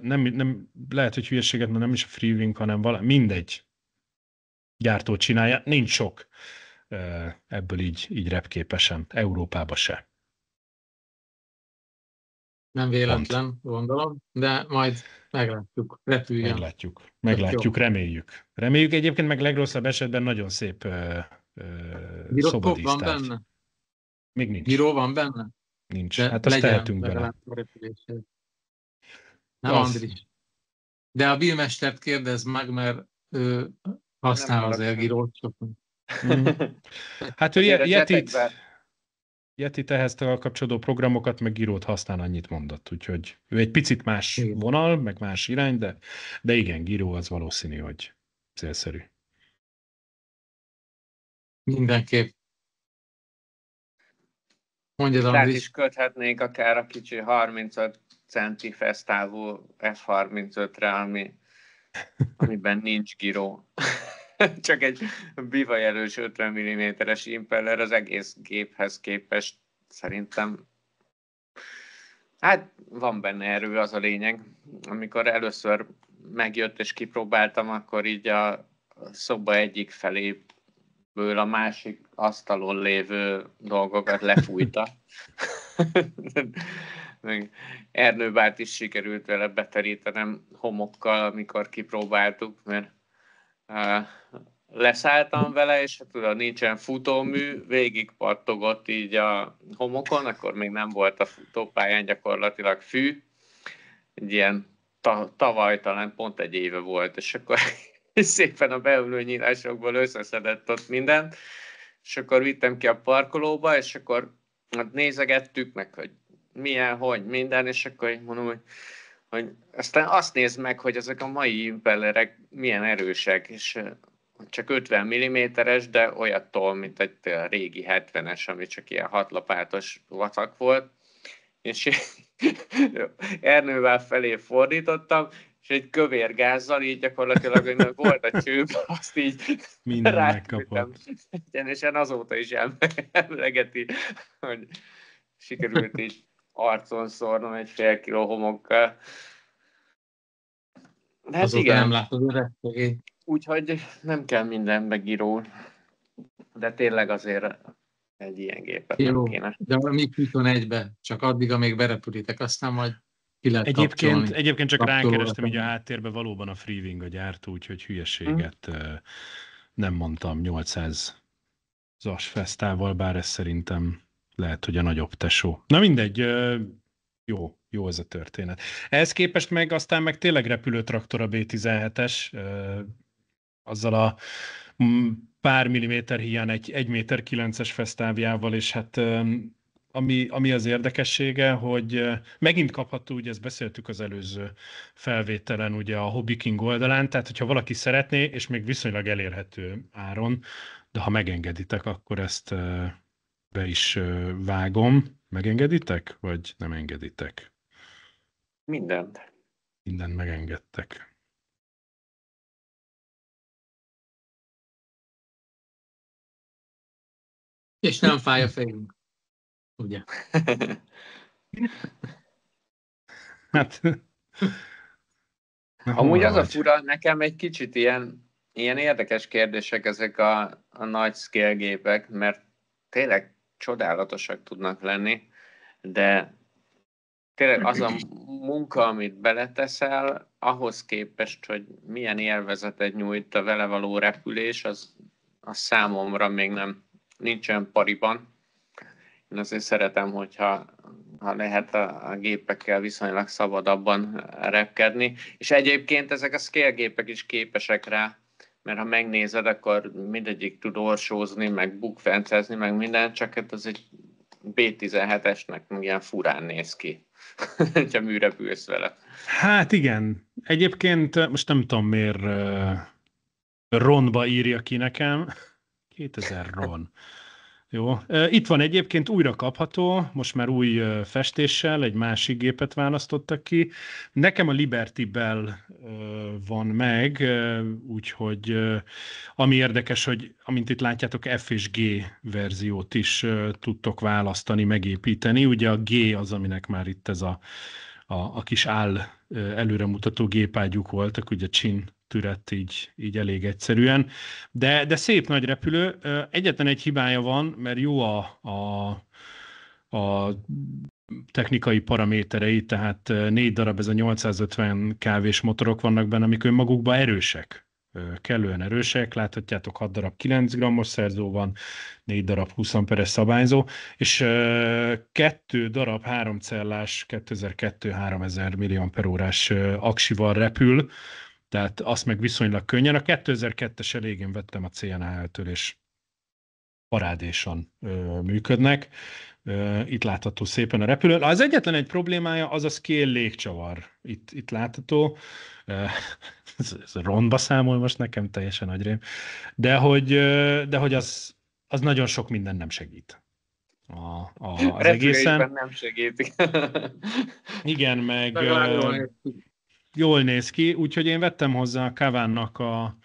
nem lehet, hogy hülyeséget, mert nem is a Freewing, hanem mindegy gyártó csinálja. Nincs sok ebből így repképesen, Európában se. Nem véletlen, gondolom, de majd meglátjuk, repüljön. Meglátjuk, reméljük. Reméljük egyébként, meg legrosszabb esetben nagyon szép szobadísztár. Van benne? Még nincs. Gíró van benne? Nincs. De hát azt tehetünk bele. Nem, Andris. De a bílmestert kérdezd meg, mert ő használ azért gírót. Hát ő Yetit ehhez kapcsolódó programokat, meg gírót használ, annyit mondott. Úgyhogy ő egy picit más vonal, meg más irány, de igen, gíró az valószínű, hogy célszerű. Mindenképp. Mondjad, Itt át Andris. is köthetnénk akár a kicsi 35 centi fesztávú F35-re, amiben nincs giró. Csak egy bivajelős 50 mm-es impeller az egész géphez képest szerintem. Hát van benne erő, az a lényeg. Amikor először megjött és kipróbáltam, akkor így a szoba egyik feléből a másik asztalon lévő dolgokat lefújta. Ernőbárt is sikerült vele beterítenem homokkal, amikor kipróbáltuk, mert leszálltam vele, és hát tudod, nincsen futómű, végig pattogott így a homokon, akkor még nem volt a futópályán gyakorlatilag fű, egy ilyen tavaly talán pont egy éve volt, és akkor szépen a beülő nyílásokból összeszedett ott mindent, és akkor vittem ki a parkolóba, és akkor nézegettük meg, hogy milyen, hogy minden, és akkor így mondom, hogy aztán azt nézd meg, hogy ezek a mai impellerek milyen erősek, és csak 50 mm-es, de olyattól, mint egy régi 70-es, ami csak ilyen 6 lapátos vacak volt, és Ernővel felé fordítottam, és egy kövér gázzal így gyakorlatilag, hogy volt a csőb, azt így minden megkapott. Egyenesen azóta is emlegeti, hogy sikerült így arcon szórnom egy fél kiló homokkal. De hát Azóta igen. nem látod a reptegény. Úgyhogy nem kell mindenbe giró. De tényleg azért egy ilyen gépet Jó, nem kéne. de a MiG-21-be, csak addig, amíg berepülitek, aztán majd ki lehet kapcsolni. Egyébként csak Kapcsolóra rákerestem így a tenni. háttérbe, valóban a Freewing a gyártó, úgyhogy hülyeséget nem mondtam 800 zas fesztával, bár ez szerintem lehet, hogy a nagyobb tesó. Na mindegy, jó ez a történet. Ehhez képest aztán meg tényleg repülőtraktor a B-17-es, azzal a pár milliméter hiány egy 1,9 méter fesztávjával, és hát ami az érdekessége, hogy megint kapható, ugye ezt beszéltük az előző felvételen, ugye a Hobby King oldalán, tehát hogyha valaki szeretné, és még viszonylag elérhető áron, de ha megengeditek, akkor ezt be is vágom. Megengeditek, vagy nem engeditek? Mindent. Mindent megengedtek. És nem fáj a fejünk. Ugye? Hát... Amúgy az a fura, nekem egy kicsit ilyen érdekes kérdések ezek a nagy scale gépek, mert tényleg csodálatosak tudnak lenni, de tényleg az a munka, amit beleteszel, ahhoz képest, hogy milyen élvezetet nyújt a vele való repülés, az számomra még nincsen pariban. Én azért szeretem, hogyha lehet a gépekkel viszonylag szabadabban repkedni. És egyébként ezek a scale gépek is képesek rá, mert ha megnézed, akkor mindegyik tud orsózni, meg bukfencezni, meg minden, csak hát az egy B-17-esnek ilyen furán néz ki, ha műrepülsz vele. Hát igen. Egyébként most nem tudom miért Ronba írja ki nekem. 2000 Ron. Jó. Itt van egyébként újra kapható, most már új festéssel, egy másik gépet választottak ki. Nekem a Liberty Bell van meg, úgyhogy ami érdekes, hogy amint itt látjátok, F és G verziót is tudtok választani, megépíteni. Ugye a G az, aminek már itt ez a kis előremutató gépágyuk voltak, ugye csin türett így elég egyszerűen, de szép nagy repülő. Egyetlen egy hibája van, mert jó a technikai paraméterei, tehát 4 darab ez a 850 kV-s motorok vannak benne, amik önmagukban erősek, kellően erősek, láthatjátok 6 darab 9 grammos szerzó van, 4 darab 20 amperes szabályzó, és 2 darab 3 cellás 2002-3000 mAh aksival repül, tehát azt meg viszonylag könnyen. A 2002-es elégén vettem a CNH-től, és parádésan működnek. Itt látható szépen a repülő. Az egyetlen egy problémája az a scale légcsavar. Itt látható. Ez ronba számol most nekem, teljesen agyrém. De hogy az az nagyon sok minden nem segít az Repülésben egészen. nem segítik. Igen, meg Legalább jól néz ki, úgyhogy én vettem hozzá a Kavánnak a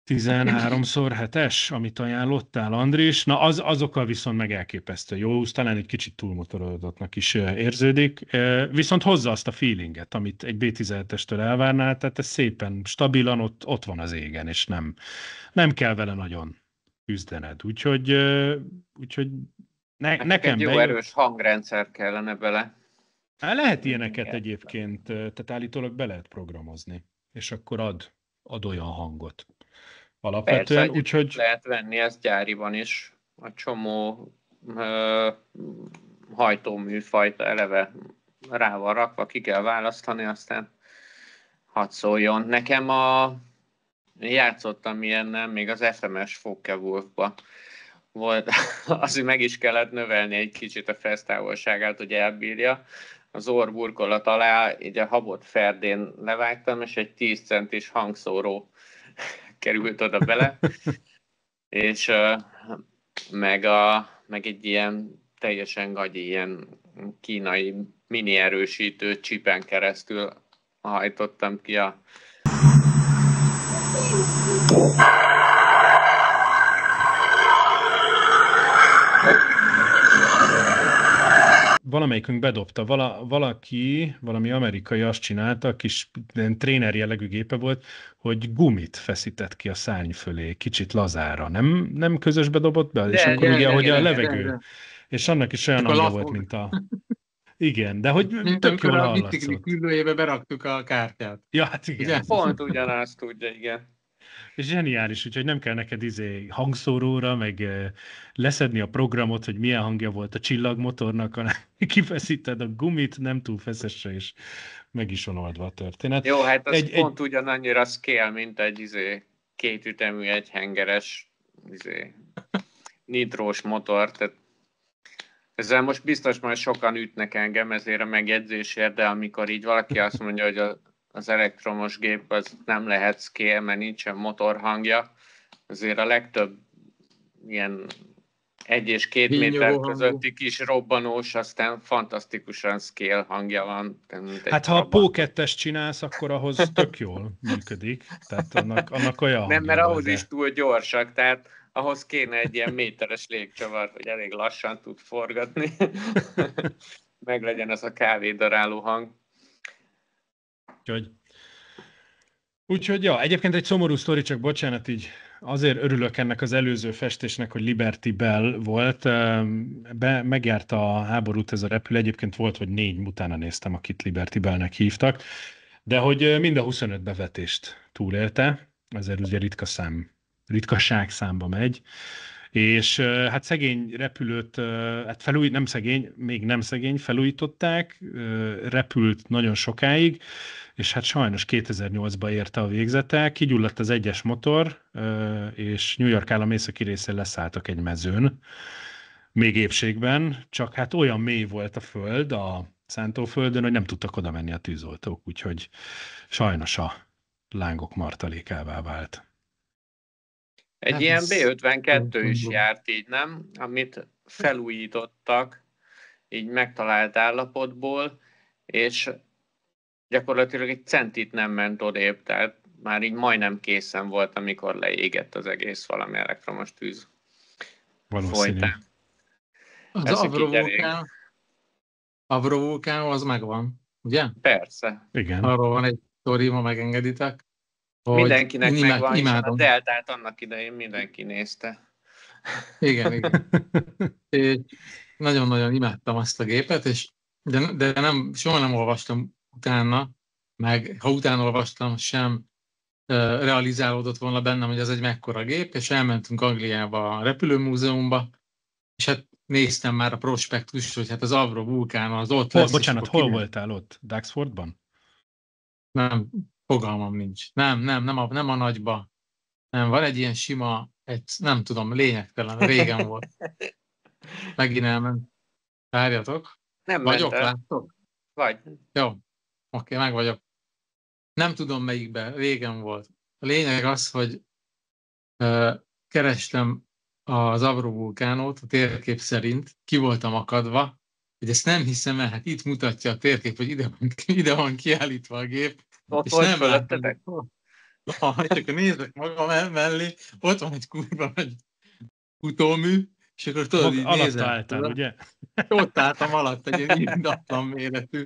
13x7-es, amit ajánlottál, Andris. Na, azokkal viszont meg elképesztő jó, talán egy kicsit túlmotorodottnak is érződik, viszont hozza azt a feelinget, amit egy B17-estől elvárnál, tehát ez szépen stabilan ott van az égen, és nem kell vele nagyon küzdened. Úgyhogy nekem egy jó bejött. erős hangrendszer kellene bele. Lehet ilyeneket egyébként, tehát állítólag be lehet programozni, és akkor ad olyan hangot. Alapvetően, Persze, úgyhogy... lehet venni ezt gyáriban is. A csomó hajtóműfajta eleve rá van rakva, ki kell választani, aztán hadd szóljon. Nekem játszottam ilyennel még az FMS Focke-Wulfba. Volt, azért meg is kellett növelni egy kicsit a fejtávolságát, hogy elbírja. Az orrburkolat alá így a habot ferdén levágtam, és egy 10 centis hangszóró került oda bele, és meg egy ilyen teljesen gagyi, ilyen kínai mini erősítő csipen keresztül hajtottam ki a... Valamelyikünk bedobta, valami amerikai azt csinálta, kis tréner jellegű gépe volt, hogy gumit feszített ki a szárny fölé, kicsit lazára. Nem közösbe dobott be? És akkor ugye, hogy a levegő. És annak is olyan hangja volt, mint a... Igen, de hogy mint tök jól a bicikli hallatszott. küldőjébe beraktuk a kártyát. Ja, hát igen. Ugye? Pont ugyanazt tudja, igen. És zseniális, úgyhogy nem kell neked hangszóróra, meg leszedni a programot, hogy milyen hangja volt a csillagmotornak, hanem kifeszíted a gumit, nem túl feszesre, és meg is van oldva a történet. Jó, hát az pont ugyanannyira scale, mint egy kétütemű, egyhengeres nitrós motor, tehát ezzel most biztos majd sokan ütnek engem ezért a megjegyzésért, de amikor így valaki azt mondja, hogy az elektromos gép az nem lehet scale, mert nincsen motorhangja, azért a legtöbb ilyen 1 és 2 méter közötti kis robbanós, aztán fantasztikusan scale hangja van. Hát ha a P2-es csinálsz, akkor ahhoz tök jól működik. Tehát annak olyan nem, mert ahhoz de... is túl gyorsak, tehát ahhoz kéne egy ilyen méteres légcsavar, hogy elég lassan tud forgatni. Meg legyen az a kávédaráló hang. Úgyhogy ja, egyébként egy szomorú sztori, csak bocsánat, így azért örülök ennek az előző festésnek, hogy Liberty Bell volt. Megjárta a háborút ez a repülő, egyébként volt, hogy 4, utána néztem, akit Liberty Bellnek hívtak, de hogy mind a 25 bevetést túlélte, ezért ugye ritkaság számba megy, és hát szegény repülőt, hát nem szegény, még nem szegény, felújították, repült nagyon sokáig, és hát sajnos 2008-ban érte a végzete, kigyulladt az egyes motor, és New York állam északi részén leszálltak egy mezőn, még épségben, csak hát olyan mély volt a föld, a szántóföldön, hogy nem tudtak oda menni a tűzoltók, úgyhogy sajnos a lángok martalékává vált. Egy ilyen B-52 is járt így, nem? Amit felújítottak, így megtalált állapotból, és gyakorlatilag egy centit nem ment odébb, tehát már így majdnem készen volt, amikor leégett az egész valami elektromos tűz. Valószínű. Az Avro-vulkán az megvan, ugye? Persze. Igen. Arról van egy sztori, ma megengeditek. Mindenkinek megvan, imádom. A Deltát annak idején mindenki nézte. Igen. És nagyon-nagyon imádtam azt a gépet, de soha nem olvastam utána, meg ha utána olvastam, sem realizálódott volna bennem, hogy ez egy mekkora gép, és elmentünk Angliába a repülőmúzeumba, és hát néztem már a prospektust, hogy hát az Avro vulkán az ott lesz. Bocsánat, hol voltál ott? Duxfordban? Nem, fogalmam nincs. Nem a nagyba. Nem, van egy ilyen sima, nem tudom, lényegtelen, régen volt. Megint elment. Várjatok. Nem vagyok, mentem. láttok? Vagy. Jó, oké, meg vagyok. Nem tudom melyikben, régen volt. A lényeg az, hogy kerestem az Avro vulkánot a térkép szerint, ki voltam akadva, hogy ezt nem hiszem el, hát itt mutatja a térkép, hogy ide van kiállítva a gép, Ott és volt nem látom, fölöttetek? és akkor nézek magam mellé, ott van egy kurva nagy futómű, és akkor tudod, így Alatta nézel. álltál, ugye? Ott álltam alatt, egy ilyen írdatlan méretű.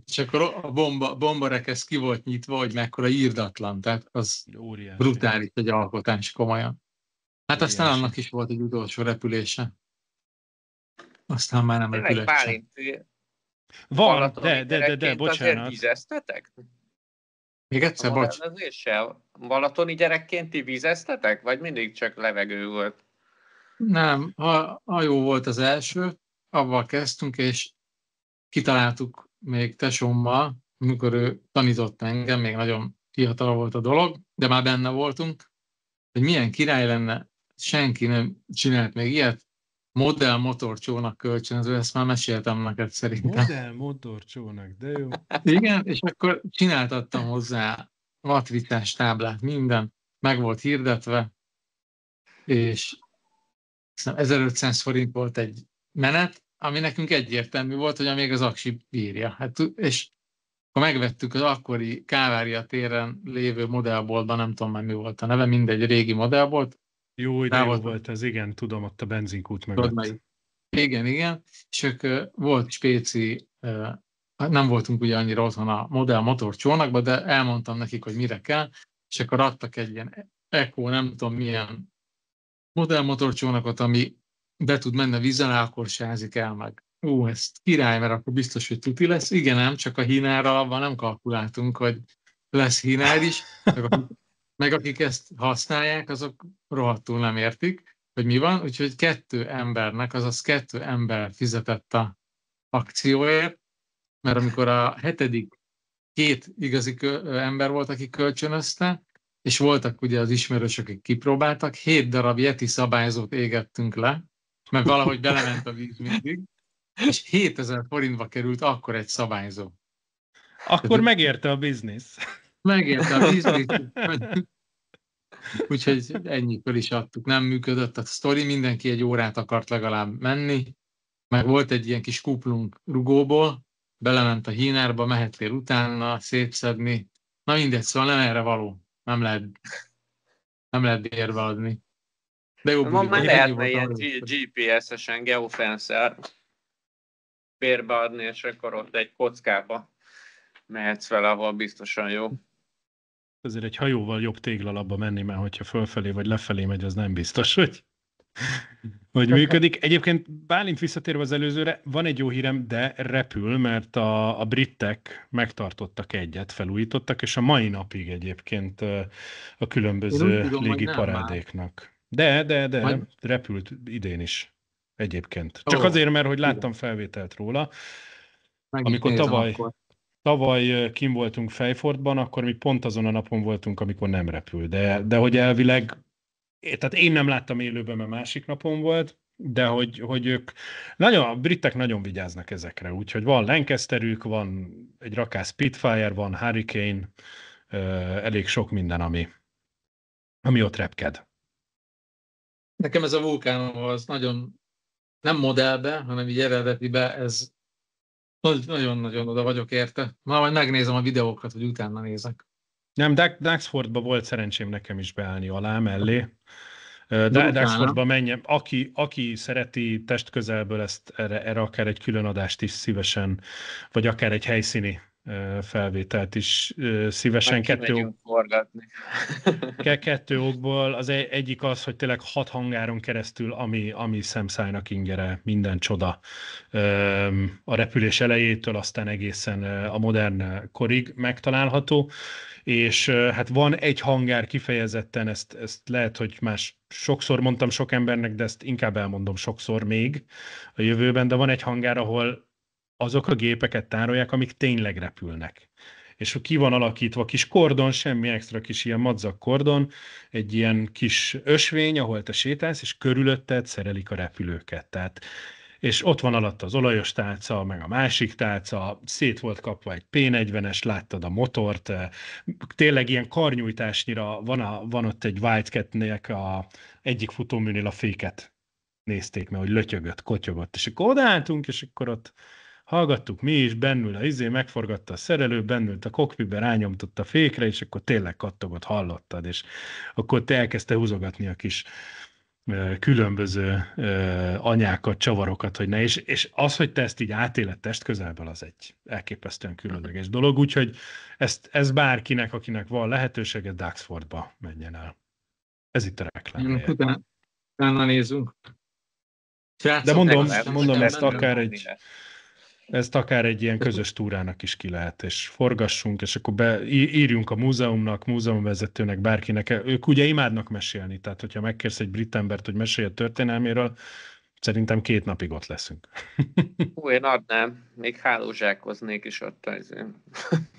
És akkor a bombarekesz ki volt nyitva, hogy mekkora írdatlan, tehát az Óriási. brutális egy alkotás, komolyan. Hát aztán Óriási. annak is volt egy utolsó repülése. Aztán már nem Tényleg repülött sem. Bálint, Van, balatoni de, gyerekként bocsánat. azért vizeztetek? Még A egyszer, bocs. modellezéssel? Balatoni gyerekként ti vizeztetek? Vagy mindig csak levegő volt? Nem, hajó volt az első, avval kezdtünk, és kitaláltuk még tesómmal, amikor ő tanított engem, még nagyon fiatal volt a dolog, de már benne voltunk, hogy milyen király lenne, senki nem csinált még ilyet, modell motorcsónak kölcsönző, ezt már meséltem neked szerintem. Modell motorcsónak, de jó. Igen, és akkor csináltattam hozzá matricás táblát, minden, meg volt hirdetve, és 1500 forint volt egy menet, ami nekünk egyértelmű volt, hogy amíg az aksi bírja. Hát, és akkor megvettük az akkori Kávária téren lévő modellboltban, nem tudom már mi volt a neve, mindegy régi modellbolt. Jó, de jó volt ez, igen, tudom, ott a benzinkút mögött. Igen, és ők volt spéci, nem voltunk ugye annyira otthon a modell motorcsónakban, de elmondtam nekik, hogy mire kell, és akkor adtak egy ilyen Eco, nem tudom milyen modell motorcsónakot, ami be tud menni a vízen, akkor se ázik el meg. Ez király, mert akkor biztos, hogy tuti lesz. Igen, nem, csak a hínárral abban nem kalkuláltunk, hogy lesz hínár is, meg akik ezt használják, azok rohadtul nem értik, hogy mi van, úgyhogy 2 embernek, azaz 2 ember fizetett a akcióért, mert amikor a 7. 2 igazi ember volt, aki kölcsönözte, és voltak ugye az ismerősök, akik kipróbáltak, 7 darab Yeti szabályzót égettünk le, mert valahogy belement a víz mindig, és 7000 forintba került akkor egy szabályzó. Akkor megérte a biznisz. Megérte a biznisz. Úgyhogy ennyitől is adtuk. Nem működött a sztori, mindenki egy órát akart legalább menni, meg volt egy ilyen kis kuplunk rugóból, belement a hínárba, mehettél utána szétszedni. Na mindegy, szóval nem erre való. Nem lehet bérbe adni. De jó Ma már buli, lehetne ilyen GPS-esen geofence-el bérbe adni, és akkor ott egy kockába mehetsz vele, ahol biztosan jó. Azért egy hajóval jobb téglalapba menni, mert hogyha fölfelé vagy lefelé megy, az nem biztos, hogy működik. Egyébként Bálint visszatérve az előzőre, van egy jó hírem, de repül, mert a britek megtartottak egyet, felújítottak, és a mai napig egyébként a különböző légiparádéknak. De repült idén is egyébként. Csak azért, mert hogy láttam felvételt róla. Amikor tavaly kim voltunk Fejfordban, akkor mi pont azon a napon voltunk, amikor nem repül. De hogy elvileg, tehát én nem láttam élőben, mert másik napon volt, de hogy ők, a britek nagyon vigyáznak ezekre, úgyhogy van Lancasterük, van egy rakás Spitfire, van Hurricane, elég sok minden, ami ott repked. Nekem ez a vulkán az nagyon, nem modellbe, hanem így eredetibe, ez nagyon-nagyon oda vagyok érte. Majd megnézem a videókat, hogy utána nézek. Nem, Duxfordba volt szerencsém nekem is beállni alá, mellé. Duxfordba menjen. Aki szereti testközelből, ezt erre akár egy külön adást is szívesen, vagy akár egy helyszíni felvételt is szívesen. Kettő okból. Az egyik az, hogy tényleg 6 hangáron keresztül, ami szemszájnak ingere, minden csoda. A repülés elejétől aztán egészen a modern korig megtalálható. És hát van egy hangár kifejezetten, ezt lehet, hogy más sokszor mondtam sok embernek, de ezt inkább elmondom sokszor még a jövőben, de van egy hangár, ahol azok a gépeket tárolják, amik tényleg repülnek. És ki van alakítva kis kordon, semmi extra kis ilyen madzag kordon, egy ilyen kis ösvény, ahol te sétálsz, és körülötted szerelik a repülőket. Tehát és ott van alatt az olajos tálca, meg a másik tálca, szét volt kapva egy P40-es, láttad a motort, tényleg ilyen karnyújtásnyira van ott egy Wildcat-nek egyik futóműnél a féket nézték, mert hogy lötyögött, kotyogott, és akkor odaálltunk, és akkor ott hallgattuk mi is, bennül megforgatta a szerelő, bennült a kokpitbe, rányomtott a fékre, és akkor tényleg kattogott, hallottad, és akkor te elkezdte húzogatni a kis különböző anyákat, csavarokat, hogy ne, és az, hogy te ezt így átéled test közelből, az egy elképesztően különleges dolog, úgyhogy ez bárkinek, akinek van lehetősége, Duxfordba menjen el. Ez itt a reklám. Utána nézzünk. De mondom ezt akár egy ilyen közös túrának is ki lehet, és forgassunk, és akkor írjunk a múzeumnak, múzeumvezetőnek, bárkinek. Ők ugye imádnak mesélni, tehát hogyha megkérsz egy brit embert, hogy mesélj a történelméről, szerintem 2 napig ott leszünk. Én adnám, még hálózsákoznék is ott azért.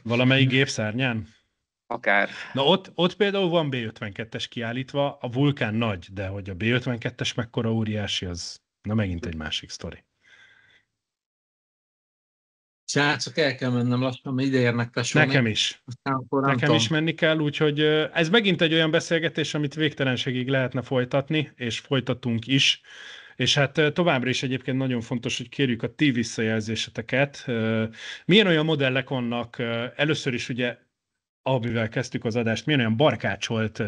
Valamelyik gépszárnyán? Akár. Na ott például van B-52-es kiállítva, a Vulkán nagy, de hogy a B-52-es mekkora óriási, az na megint egy másik sztori. Srácok, el kell mennem lassan, mert ide érnek tesóni. Nekem is. Nekem is menni kell, úgyhogy ez megint egy olyan beszélgetés, amit végtelenségig lehetne folytatni, és folytatunk is. És hát továbbra is egyébként nagyon fontos, hogy kérjük a ti visszajelzéseteket. Milyen olyan modellek vannak, először is ugye, amivel kezdtük az adást, milyen olyan barkácsolt,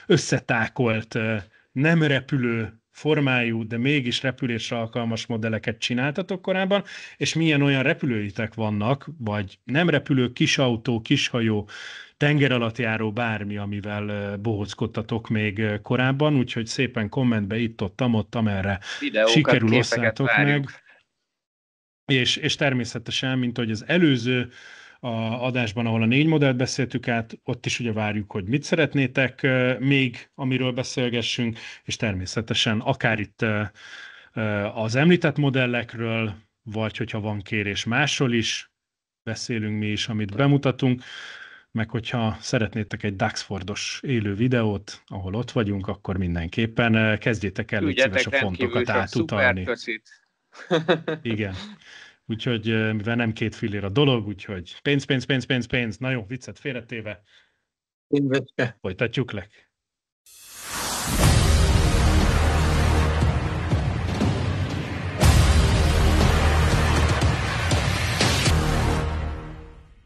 összetákolt, nem repülő formájú, de mégis repülésre alkalmas modelleket csináltatok korábban, és milyen olyan repülőitek vannak, vagy nem repülő, kisautó, kishajó, tengeralattjáró, bármi, amivel bohóckodtatok még korábban, úgyhogy szépen kommentbe itt-ott, amerre sikerül, osszátok meg. És természetesen, mint ahogy az előző adásban, ahol a 4 modellt beszéltük át, ott is ugye várjuk, hogy mit szeretnétek még, amiről beszélgessünk, és természetesen akár itt az említett modellekről, vagy hogyha van kérés másról is, beszélünk mi is, amit bemutatunk, meg hogyha szeretnétek egy Duxfordos élő videót, ahol ott vagyunk, akkor mindenképpen kezdjétek el, hogy szíves a fontokat átutalni. Igen. Úgyhogy mivel nem 2 fillér a dolog, úgyhogy pénz. Na jó, viccet félretéve. Folytatjuk le.